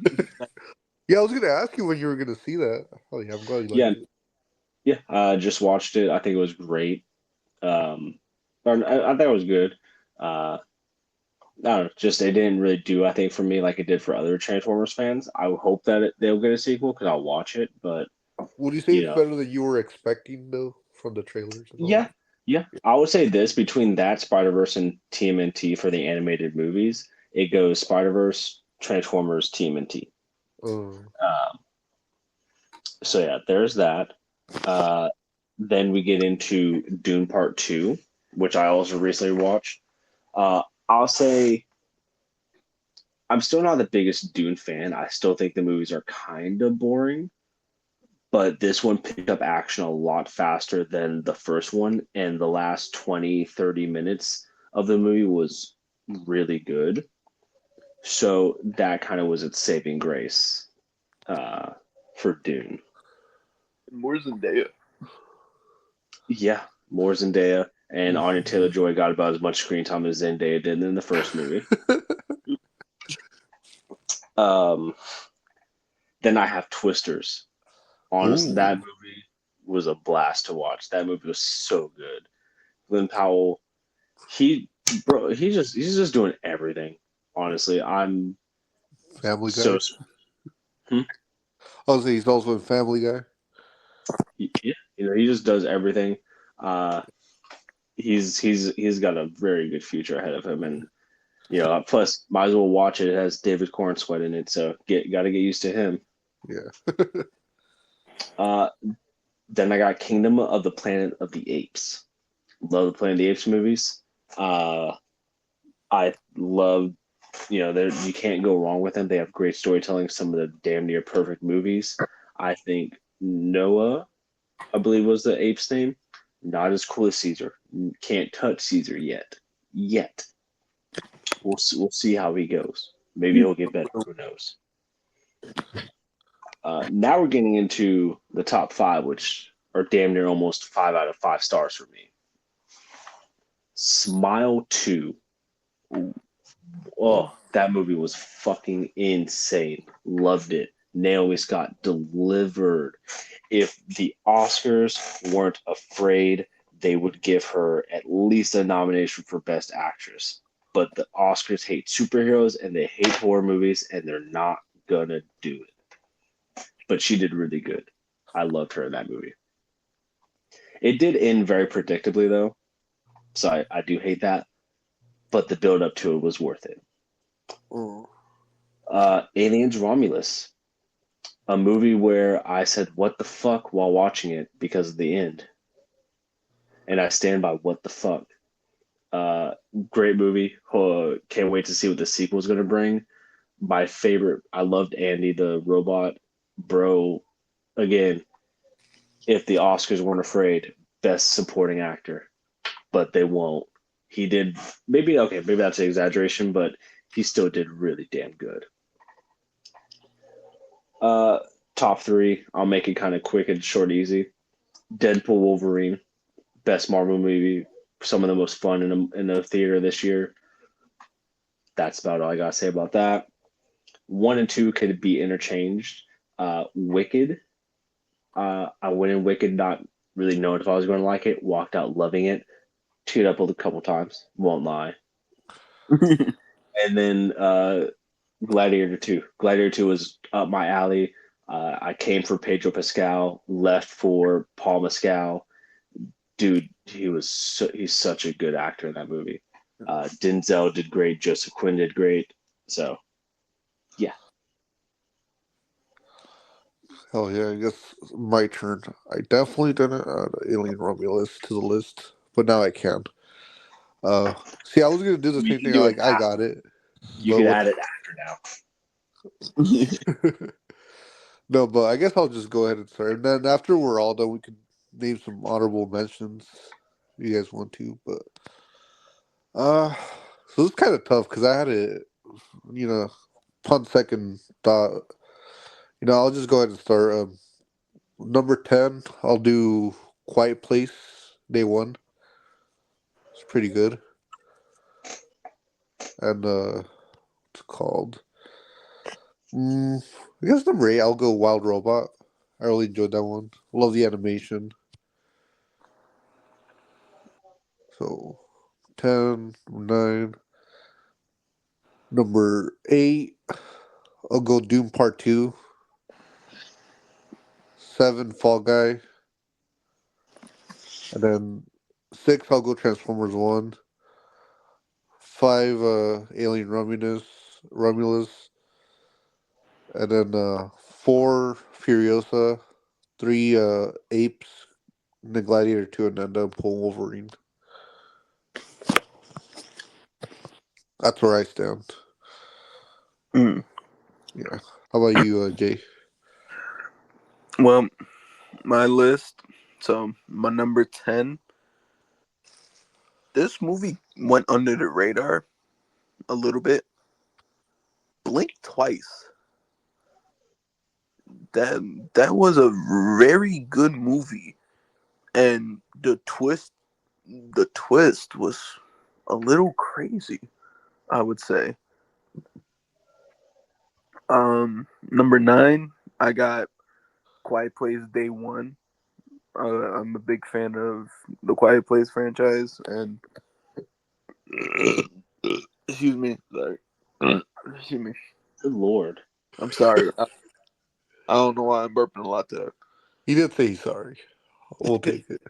Yeah, I was gonna ask you when you were gonna see that. Oh yeah, I'm glad you yeah, liked it. yeah. Just watched it. I think it was great. I thought it was good. I don't know, just it didn't really do. I think for me like it did for other Transformers fans. I hope that they'll get a sequel because I'll watch it. But Would you say you it's know, better than you were expecting though from the trailers and all yeah, yeah. I would say this between that Spider Verse and TMNT for the animated movies, it goes Spider Verse, Transformers, TMNT. that? Um, so yeah, there's that. Uh, then we get into Dune Part Two, which I also recently watched. I'll say I'm still not the biggest Dune fan. I still think the movies are kind of boring, but this one picked up action a lot faster than the first one, and the last 20, 30 minutes of the movie was really good. So that kind of was its saving grace uh, for Dune. More Zendaya. Yeah, more Zendaya and Anya Taylor-Joy got about as much screen time as Zendaya did in the first movie. Um, then I have Twisters. Honestly, that Ooh, movie was a blast to watch. That movie was so good. Glenn Powell, he he's just doing everything. Honestly, I'm Family so Guy. hmm? I was say he's also in Family Guy. Yeah, he just does everything. Uh, he's got a very good future ahead of him, and plus might as well watch it. It has David Cornsweet in it, so got to get used to him. Yeah. Uh, then I got Kingdom of the Planet of the Apes. Love the Planet of the Apes movies. Uh, I love, you can't go wrong with them. They have great storytelling, some of the damn near perfect movies. I think Noah, I believe was the ape's name, not as cool as Caesar. Can't touch Caesar yet. Yet. We'll see how he goes. Maybe he'll get better. Who knows? Now we're getting into the top five, which are damn near almost 5 out of 5 stars for me. Smile 2. Ooh. Oh, that movie was fucking insane. Loved it. Naomi Scott delivered. If the Oscars weren't afraid, they would give her at least a nomination for Best Actress. But the Oscars hate superheroes and they hate horror movies, and they're not gonna do it. But she did really good. I loved her in that movie. It did end very predictably, though, so I do hate that. But the build up to it was worth it. Oh. Aliens Romulus, a movie where I said "what the fuck" while watching it because of the end, and I stand by what the fuck. Uh, Great movie. Can't wait to see what the sequel is going to bring. My favorite. I loved Andy the robot, bro. Again, if the Oscars weren't afraid, best supporting actor, but they won't. He did maybe okay, maybe that's an exaggeration, but he still did really damn good. Uh, Top three. I'll make it kind of quick and short, easy. Deadpool Wolverine, best Marvel movie, some of the most fun in the theater this year. That's about all I gotta say about that. One and two could be interchanged. Wicked. I went in Wicked not really knowing if I was going to like it. Walked out loving it. Teared up a couple times. Won't lie. And then Gladiator 2. Gladiator 2 was up my alley. I came for Pedro Pascal, left for Paul Mescal. Dude, he's such a good actor in that movie. Denzel did great. Joseph Quinn did great. So, yeah. Hell yeah, I guess my turn. I definitely didn't add Alien Romulus to the list, but now I can. See, I was gonna do the You same can thing. do it I after. got it, You but can with add it after now. no, but I guess I'll just go ahead and start. And then after we're all done, we can name some honorable mentions if you guys want to. But uh, so it's kind of tough because I had it, you know, upon second thought. I'll just go ahead and start. Number 10, I'll do Quiet Place. Day one. It's pretty good. And what's it called? Mm, I guess number 8, I'll go Wild Robot. I really enjoyed that one. Love the animation. So 10, 9. Number 8, I'll go Doom Part 2. 7, Fall Guy. And then 6, I'll go Transformers 1. 5, Alien Romulus. And then 4, Furiosa. 3, Apes. And then Gladiator 2, and then Pull Wolverine. That's where I stand. Mm. Yeah. How about you, Jay? Well, my list. So my number 10. This movie went under the radar a little bit. Blink Twice. That was a very good movie, and the twist was a little crazy, I would say. Number 9, I got Quiet Place Day One. I'm a big fan of the Quiet Place franchise, and excuse me, sorry. Excuse me. Good Lord. I'm sorry. I don't know why I'm burping a lot there. He did say he's sorry. We'll take it.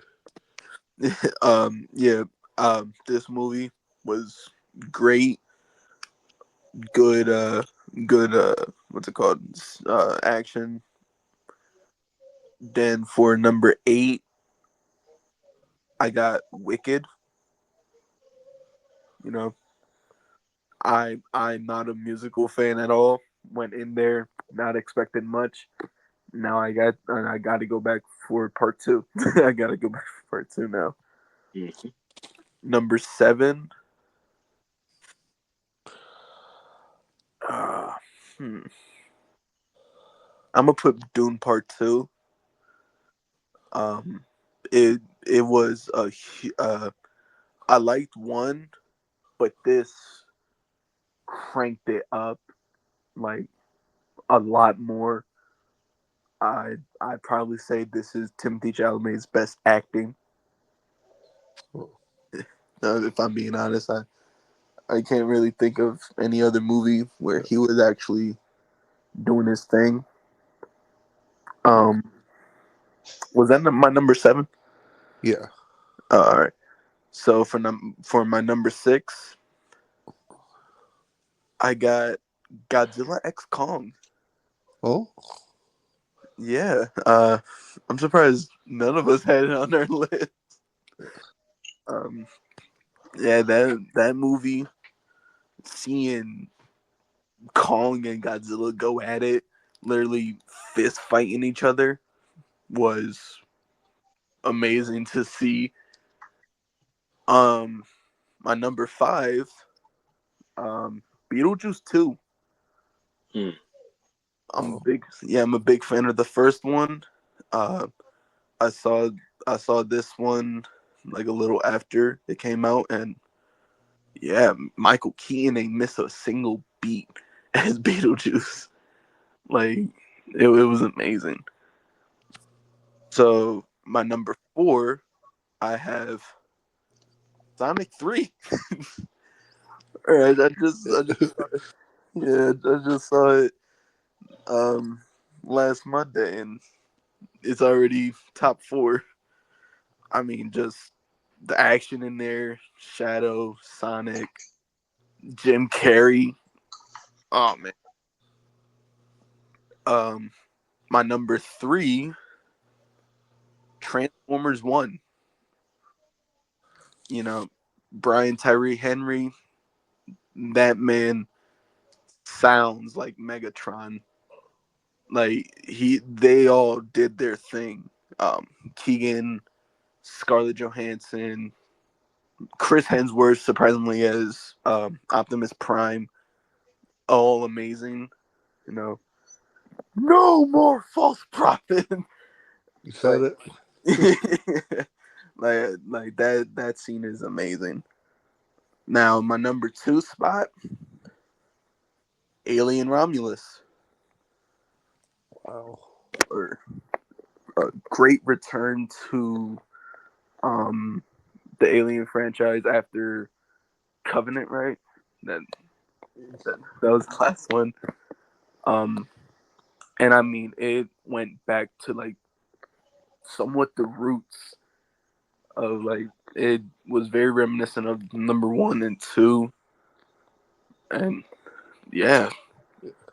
Yeah. This movie was great. Good. Good. What's it called? Action. Then for number 8, I got Wicked. You know, I'm not a musical fan at all. Went in there not expecting much. Now I got to go back for part two. I got to go back for part two now. Mhm. Number 7. Uh, hmm. I'm gonna put Dune Part Two. Um, it was I liked one, but this cranked it up like a lot more. I'd probably say this is Timothy Chalamet's best acting. If I'm being honest, I can't really think of any other movie where he was actually doing his thing. Um, was that my number seven? Yeah. All right. So for my number six, I got Godzilla X Kong. Oh. Yeah. I'm surprised none of us had it on our list. Um, yeah, that movie, seeing Kong and Godzilla go at it, literally fist fighting each other, was amazing to see. Um, my number five, Beetlejuice 2. Hmm. Oh. I'm a big fan of the first one. Uh, I saw I saw this one like a little after it came out, and yeah, Michael Keaton ain't miss a single beat as Beetlejuice. Like it was amazing. So my number four, I have Sonic 3. All right, I just saw it um last Monday, and it's already top four. I mean, just the action in there, Shadow, Sonic, Jim Carrey. Oh man. Um, my number three, Transformers One. You know, Brian Tyree Henry. That man sounds like Megatron. Like they all did their thing. Keegan, Scarlett Johansson, Chris Hemsworth, surprisingly as Optimus Prime, all amazing. You know, no more false prophet. You said like, it. like that scene is amazing. Now my number two spot, Alien Romulus, Wow. or a great return to um the Alien franchise after Covenant, right? That that was the last one. Um, and I mean, it went back to like somewhat the roots of like it was very reminiscent of number one and two, and yeah,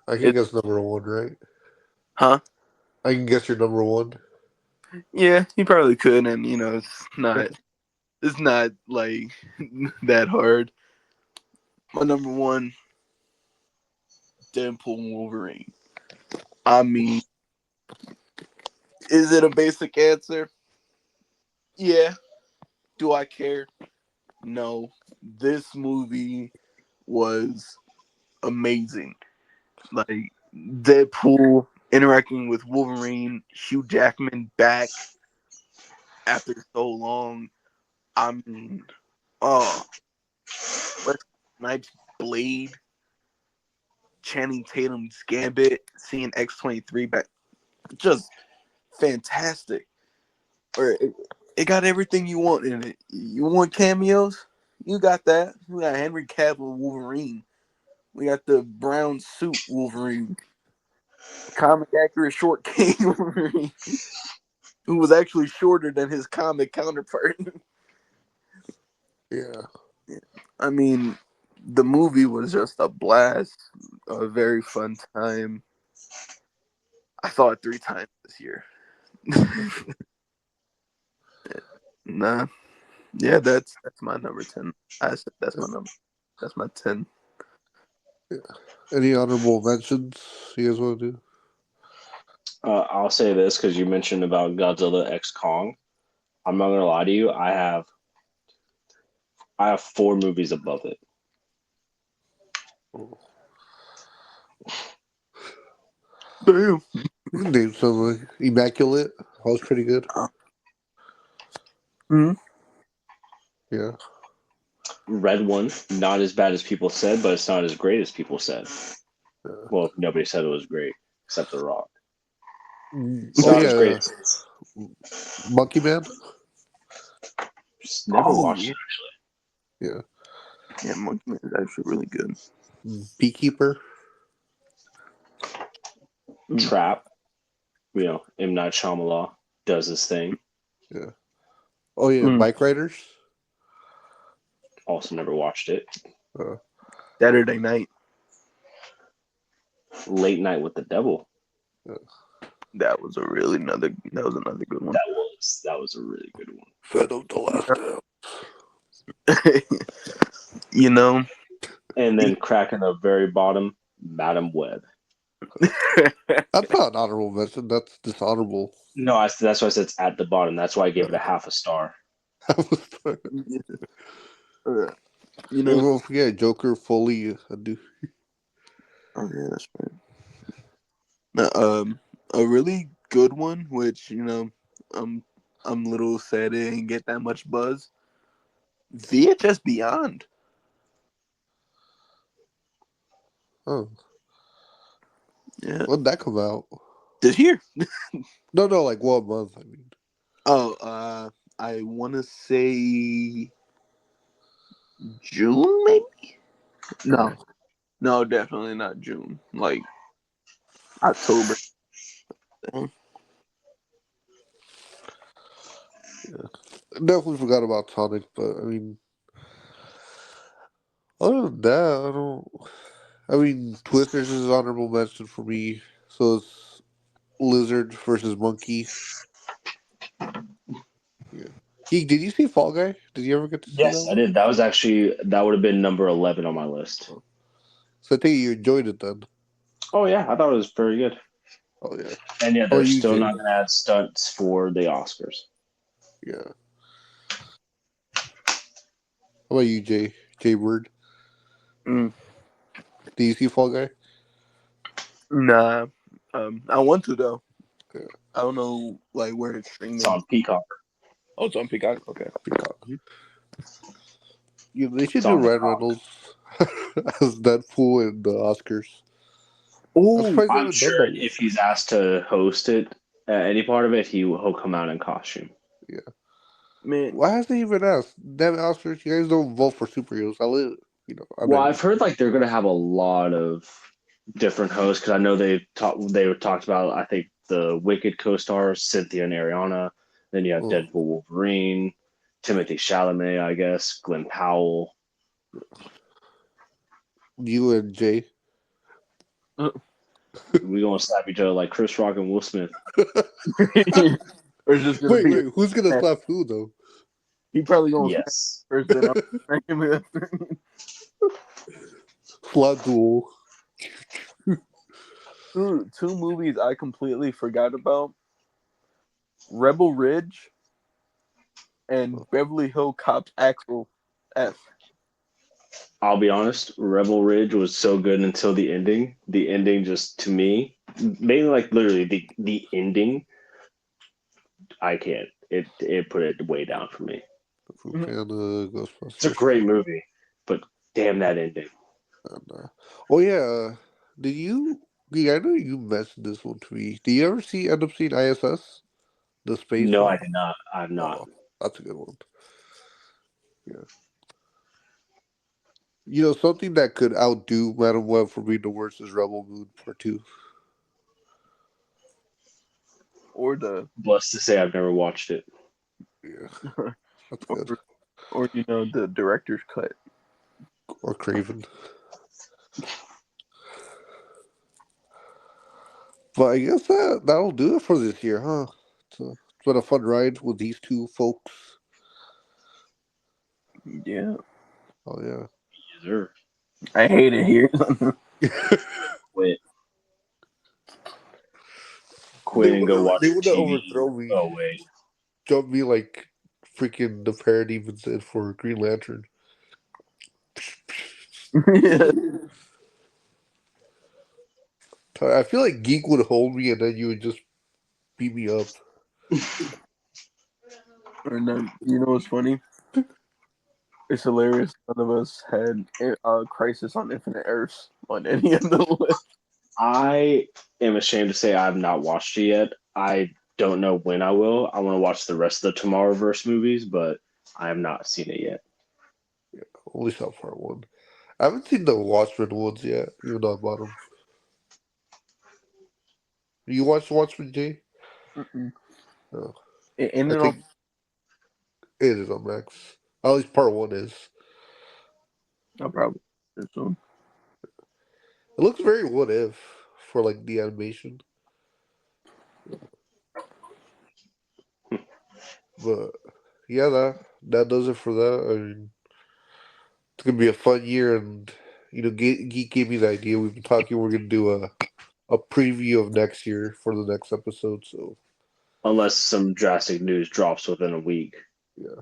I can it guess number one, right? huh? I can guess your number one. Yeah, you probably could, and you know, it's not like that hard. My number one, Deadpool and Wolverine. I mean, is it a basic answer? Yeah. Do I care? No. This movie was amazing. Like Deadpool interacting with Wolverine, Hugh Jackman back after so long. I mean, oh, Wesley Snipes Blade, Channing Tatum's Gambit, seeing X-23 back, just fantastic. Or it got everything you want in it. You want cameos? You got that. We got Henry Cavill Wolverine. We got the brown suit Wolverine, comic accurate short king Wolverine, who was actually shorter than his comic counterpart. Yeah. I mean, the movie was just a blast, a very fun time. I saw it three times this year. Nah, yeah, that's my number 10. I said that's my number. That's my 10. Yeah. Any honorable mentions you guys want to do? I'll say this because you mentioned about Godzilla X Kong. I'm not gonna lie to you. I have four movies above it. Oh. Damn. Name some Immaculate. That was pretty good. Hmm. Yeah. Red one, not as bad as people said, but it's not as great as people said. Well, nobody said it was great except The Rock. It's Oh not as great yeah, as Monkey Man. just never watched yeah. it actually. Yeah, Yeah, Monkey Man is actually really good. Beekeeper. Trap, M. Night Shyamalan does his thing. Yeah. Oh yeah, Bike Riders. Also never watched it. Saturday Night. Late Night with the Devil. That was another good one. That was a really good one. Phantom the Last Dance. And then cracking the very bottom, Madam Web. That's not an honorable mention. That's dishonorable. No, that's why I said it's at the bottom. That's why I gave it a half a star. Don't forget Joker fully. Do. Oh yeah, that's right. A really good one, which I'm a little sad it didn't get that much buzz. VHS Beyond. Oh, Yeah, when did that come out? this year. No, like 1 month. I mean. Oh, I want to say June, maybe. No, definitely not June. Like October. Yeah. Definitely forgot about Sonic, but I mean, other than that, I don't. I mean, Twisters is an honorable mention for me. So it's Lizard versus Monkey. Yeah. Geek, did you see Fall Guy? Did you ever get to see that Yes, I one? did. That would have been number 11 on my list. So I think you enjoyed it then. Oh yeah, I thought it was very good. Oh yeah. And yeah, How they're about you, still Jay? not going to add stunts for the Oscars. Yeah. How about you, Jay? Jay Bird? Mm. Do you see Fall Guy? Nah. I want to though. Yeah. I don't know like where it's streaming. It's on Peacock. Oh, it's on Peacock. Okay. Peacock. Yeah, they should It's do on Ryan Peacock. Reynolds as Deadpool in the Oscars. I'm Oh, surprised they I'm haven't done sure that yet. if he's asked to host it, any part of it, he'll come out in costume. Yeah. man. Why hasn't he even asked? Damn Oscars, you guys don't vote for superheroes. I Well, bet I've heard like they're going to have a lot of different hosts because I know they talked about I think the Wicked co-stars Cynthia and Ariana. Then you have you. Deadpool, Wolverine, Timothy Chalamet, I guess, Glenn Powell. You and Jay. We gonna slap each other like Chris Rock and Will Smith. Or is this gonna be? Wait, who's gonna slap who though? He probably gonna smack Yes. first. Then I'll smack him after. Slap duel. Two movies I completely forgot about: Rebel Ridge and Beverly Hill Cops Axel F. I'll be honest, Rebel Ridge was so good until the ending. The ending just to me, mainly like literally the ending, I can't. It put it way down for me. Fruit Panda, It's a Ghostbusters. great movie, but damn that ending. And, oh yeah, did you? Yeah, I know you mentioned this one to me. Did you ever end up seeing ISS, the space No, I one? did not. I've not. Oh, that's a good one. Yeah. You know, something that could outdo Madam Web for being the worst is Rebel Moon Part 2. Or the Blessed to say I've never watched it. Yeah, that's good. or the director's cut. Or Craven. But I guess that'll do it for this year, huh? It's been a fun ride with these two folks. Yeah, Oh, yeah. Yes, sir. I hate it here. Quit. Quit and go watch They your would have TV. overthrown me. Oh wait. Jump me like freaking the parody even said for Green Lantern. Yeah. I feel like Geek would hold me and then you would just beat me up. Or no, you know what's funny? It's hilarious. None of us had Crisis on Infinite Earths on any of the list. I am ashamed to say I have not watched it yet. I don't know when I will. I want to watch the rest of the Tomorrowverse movies, but I have not seen it yet. Only saw part one. I haven't seen the Watchmen ones yet, even though I bought them. You watched Watchmen, Jay? Mm-mm. No. It I ended think on. it is on Max. At least part one is. I probably this one. It looks very what if for like the animation. But yeah, that does it for that. I mean, it's gonna be a fun year, and Geek gave me the idea. We've been talking. We're gonna do a preview of next year for the next episode. So Unless some drastic news drops within a week. yeah,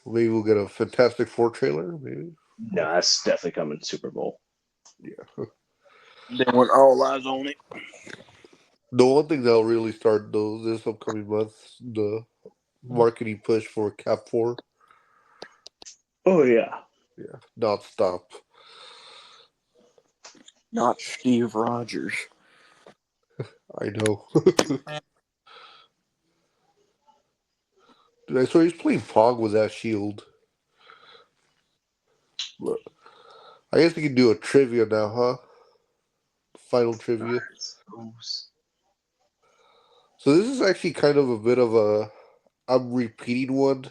maybe we'll get a Fantastic Four trailer. Maybe. No, that's definitely coming Super Bowl. Yeah. They want all eyes on it. The one thing that'll really start though this upcoming month, the marketing push for Cap 4. Oh yeah. Yeah, non-stop. Not Steve Rogers. I know. Dude, I saw he's playing Pong with that shield. But I guess we can do a trivia now, huh? Final trivia. So this is actually kind of a bit of a I'm repeating one,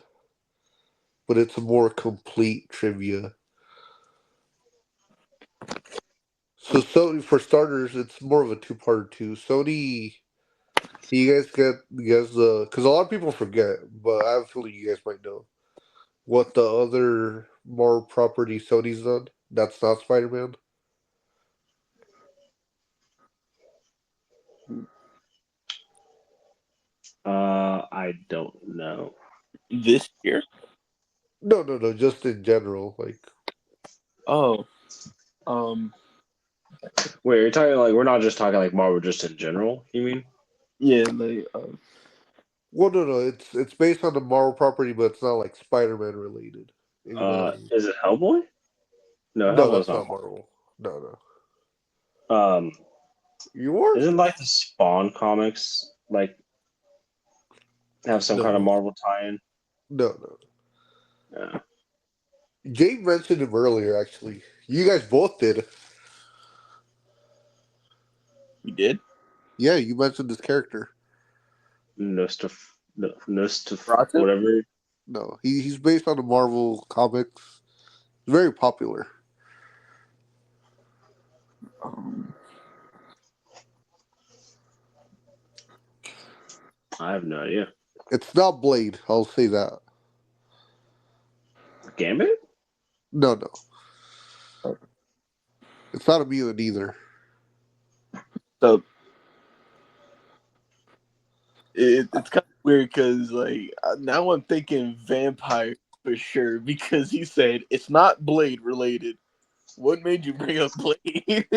but it's a more complete trivia. So Sony, for starters, it's more of a two-parter too. Sony, you guys guess the because a lot of people forget, but I have a feeling you guys might know what the other more property Sony's done. That's not Spider-Man. I don't know. This year? No, just in general. Like, Oh, um, Wait, you're talking like we're not just talking like Marvel, just in general. You mean? yeah, like well, no, it's based on the Marvel property, but it's not like Spider-Man related. If you know what I mean. Is it Hellboy? No, No, Hellboy's that's not not Marvel. No. Marvel. You are? Isn't like the Spawn comics like have some kind of No, Marvel tie-in? no. Yeah. Jay mentioned him earlier. Actually, you guys both did. you did. Yeah, you mentioned this character. Nostaf, Ratu? whatever. No, he's based on the Marvel comics. Very popular. Um, I have no idea. It's not Blade. I'll say that. Gambit? No. It's not a mutant either. so it's kind of weird because like now I'm thinking vampire for sure because he said it's not Blade related. What made you bring up Blade?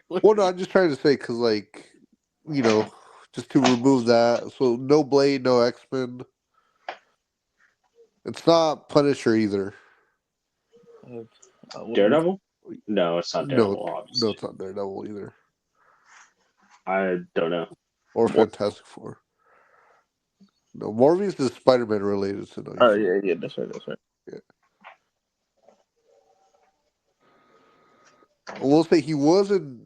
Well, no, I'm just trying to say because, like, you know, just to remove that. So no Blade, no X-Men. It's not Punisher either. Daredevil? No, it's not No, Daredevil, no, obviously. it's not Daredevil either. I don't know. Or Fantastic Four. No, Morbius is Spider-Man related, so no, you Oh can't. yeah, that's right. Yeah. I will say he wasn't.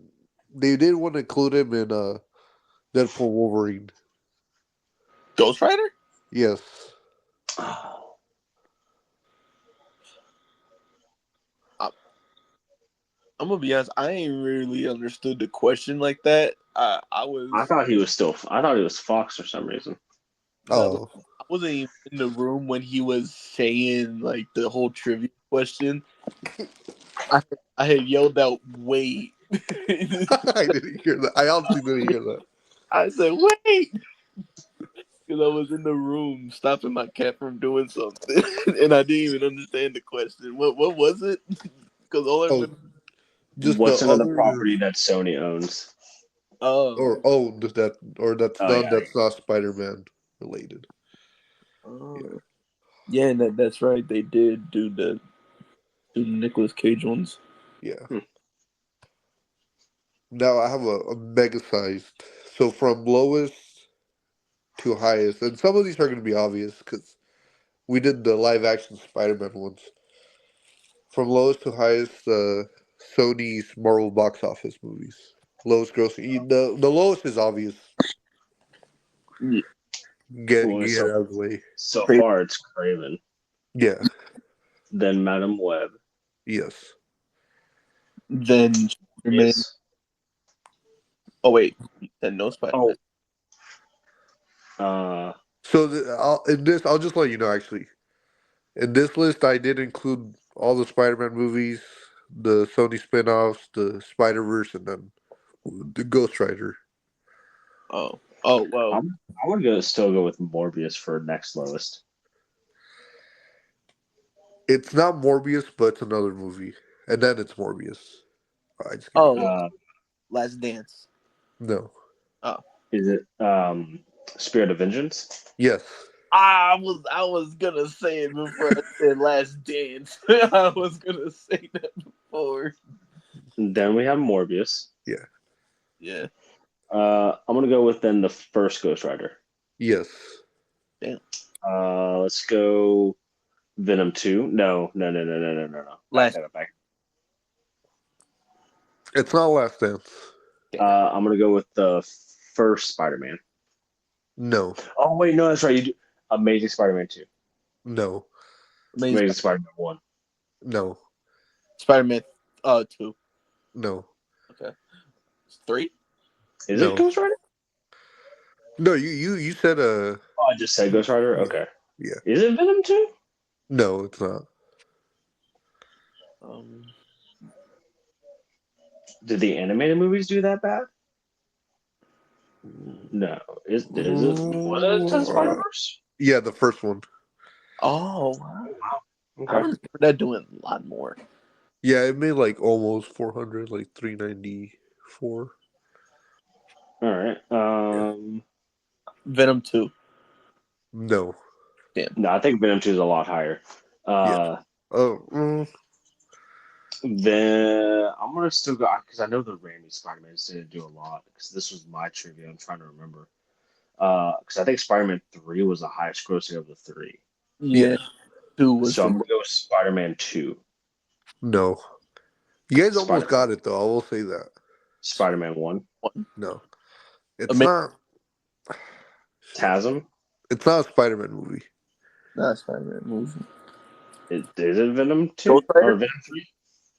They did want to include him in Deadpool Wolverine. Ghost Rider? Yes. I'm gonna be honest. I ain't really understood the question like that. I I was thought he was still. I thought he was Fox for some reason. no, Oh. I wasn't even in the room when he was saying like the whole trivia question. I I had yelled out, "Wait!" I didn't hear that. I honestly didn't hear that. I said, "Wait!" Because I was in the room stopping my cat from doing something, and I didn't even understand the question. What was it? Because all I Oh, remember, just the What's another other property that Sony owns? oh, or owned that, or that's Oh yeah, not Spider-Man related. Yeah. oh, Yeah, and that's right. They did do the Nicolas Cage ones. Yeah. Hmm. Now I have a mega sized. So from lowest to highest, and some of these are going to be obvious because we did the live action Spider-Man ones. From lowest to highest, Sony's Marvel box office movies. Lowest grossing. The lowest is obvious. Yeah. Well, Get it so out of the way. so Crazy. far it's Craven, Yeah. then Madam Web, Yes. Then Spider-Man. yes. Oh wait, then no Oh, Spider-Man. So I'll just let you know. Actually, in this list, I did include all the Spider-Man movies, the Sony spin-offs, the Spider-Verse, and then the Ghost Rider. Oh well. I'm gonna still go with Morbius for next lowest. It's not Morbius, but it's another movie, and then it's Morbius. I just give you Oh, that. Uh, Last Dance. No. Oh, is it Spirit of Vengeance? Yes. I was gonna say it before I said Last Dance. I was gonna say that before. Then we have Morbius. Yeah. Yeah. I'm gonna go with then the first Ghost Rider. Yes. Damn. Let's go Venom 2. No. Last. Back. It's not Last Dance. I'm gonna go with the first Spider-Man. No. Oh wait, no, that's right. You do Amazing Spider-Man 2. No. Amazing Amazing Spider-Man 1. No. Spider-Man. 2. No. Okay. 3. Is it No. Ghost Rider? No. You said Oh, I just said Ghost Rider. Yeah. Okay. Yeah. Is it Venom 2? No, it's not. Um. Did the animated movies do that bad? No. Is it? Was it Into the Spider-Verse? Yeah, the first one. Oh, wow. Wow. I Okay. remember that doing a lot more. Yeah, it made like almost 400, like 394. All right. Yeah. Venom 2. No. Damn. No, I think Venom 2 is a lot higher. Yeah. Uh, Oh. then I'm gonna still go because I know the Raimi Spider-Man didn't do a lot because this was my trivia. I'm trying to remember. Because I think Spider-Man 3 was the highest grossing of the three. Yeah. Yeah. 2 was So the I'm gonna go with Spider-Man 2. No. You guys almost Spider got it though. I will say that. Spider-Man 1. one. No. It's Amazing. not. TASM. It's not a Spider-Man movie. Not Spider-Man movie. Is it Venom 2 Ghost or Rider? Venom 3?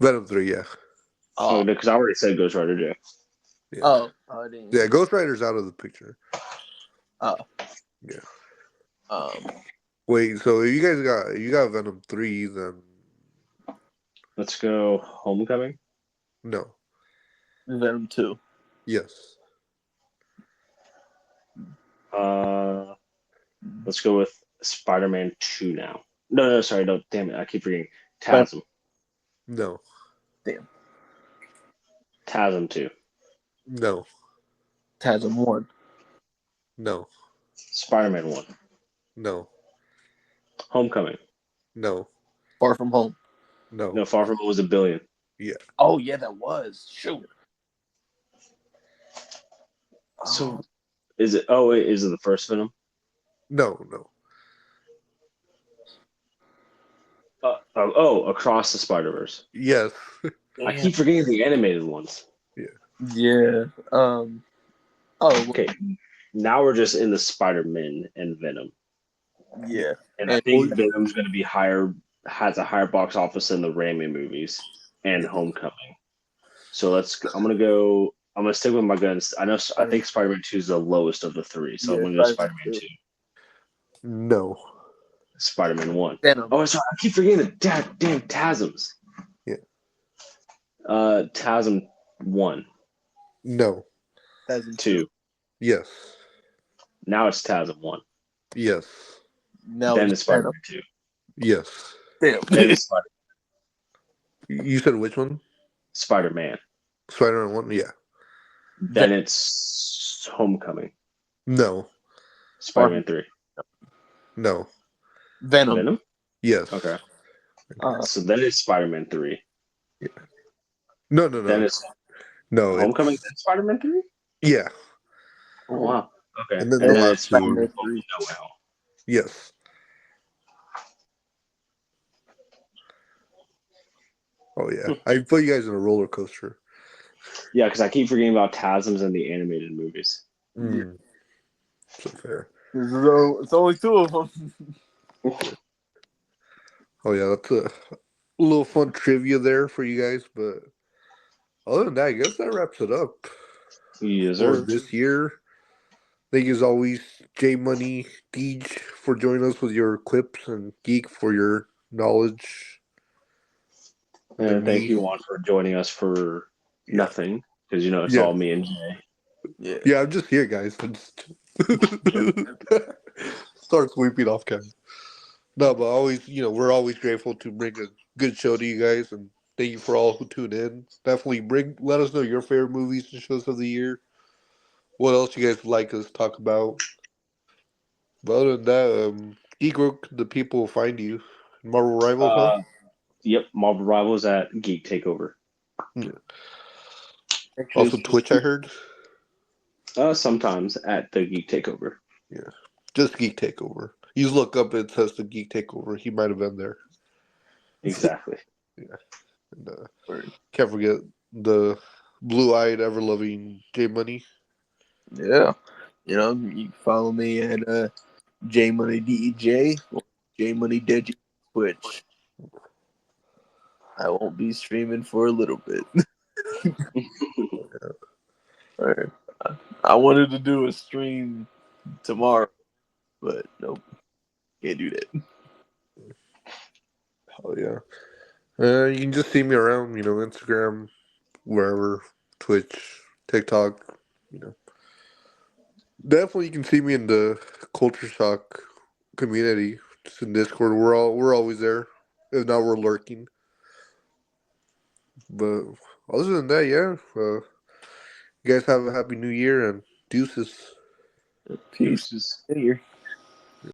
Venom 3. Yeah. Oh Oh. no, because I already said Ghost Rider 2. Yeah. Oh. I didn't. Yeah. Ghost Rider's out of the picture. Oh. Yeah. Um. Wait. So if you got Venom 3, then Let's go Homecoming. no. Venom 2. Yes. Uh, let's go with Spider-Man 2 now. No, sorry, no, damn it, I keep forgetting. TASM. No. Damn. TASM 2. No. Tasm 1. No. Spider-Man 1. No. Homecoming. No. Far From Home. No. No, Far From Home was a billion. Yeah. Oh, yeah, that was. Shoot. So, is it? Oh, wait, is it the first Venom? No. No. Across the Spider-Verse. Yes. I Damn. keep forgetting the animated ones. Yeah. Oh, Okay, now we're just in the Spider-Man and Venom. yeah. And I And think Venom's going to be higher, has a higher box office than the Raimi movies and Yeah. Homecoming. So I'm gonna stick with my guns. I think Spider-Man 2 is the lowest of the three, so I'm yeah, gonna go Spider-Man Spider-Man 2. 2, No. Spider-Man 1. Venom. Oh, sorry, I keep forgetting the damn TASMs. Yeah. TASM 1, Tasm No. 2. 2. Yes. Now it's TASM 1. Yes. Now Then it's it's Venom. Spider-Man 2. Yes. Damn. Then it's You said which one? Spider-Man. Spider-Man 1? Yeah. Then it's Homecoming. No. Far From Spider-Man 3. No. Venom. Venom? Yes. Okay. Uh, So then it's Spider-Man 3. No, no, Then no, it's no. Homecoming, It's then Spider-Man 3? yeah, Oh, wow. Okay. and then And the then last it's two. Spider-Man Spider-Man 3. No Way Home. Yes. Oh yeah. I put you guys in a roller coaster. Yeah, because I keep forgetting about TASMs and the animated movies. Yeah. Mm, so fair. It's only two of them. Oh yeah, that's a little fun trivia there for you guys. But other than that, I guess that wraps it up Yes, for sir. this year. Thank you as always, J Money Deej, for joining us with your clips, and Geek for your knowledge. And then And thank me. you, Juan, for joining us for Yeah. nothing, because it's Yeah. all me and Jay. Yeah. Yeah, I'm just here, guys. I'm just start sweeping off camera. No, but always, we're always grateful to bring a good show to you guys, and thank you for all who tune in. Definitely let us know your favorite movies and shows of the year. What else you guys would like us to talk about? But other than that, Geek, where can the people find you? Marvel Rivals, huh? Uh, yep, Marvel Rivals at Geek Takeover. Yeah. Actually, Also it's Twitch, I heard. Sometimes at the Geek Takeover. Yeah, just Geek Takeover. You just look up, it says the Geek Takeover. He might have been there. Exactly. Yeah, and, Word. can't forget the blue-eyed, ever-loving J Money. Yeah. You can follow me at J Money DEJ or J Money Digi Twitch. I won't be streaming for a little bit. Alright. I wanted to do a stream tomorrow, but nope, can't do that. Oh yeah. You can just see me around, Instagram, wherever, Twitch, TikTok. You know, definitely you can see me in the Culture Shock community, just in Discord. We're always there. If not, we're lurking. But other than that, yeah. You guys have a happy New Year and deuces. Peace. Deuces. Here.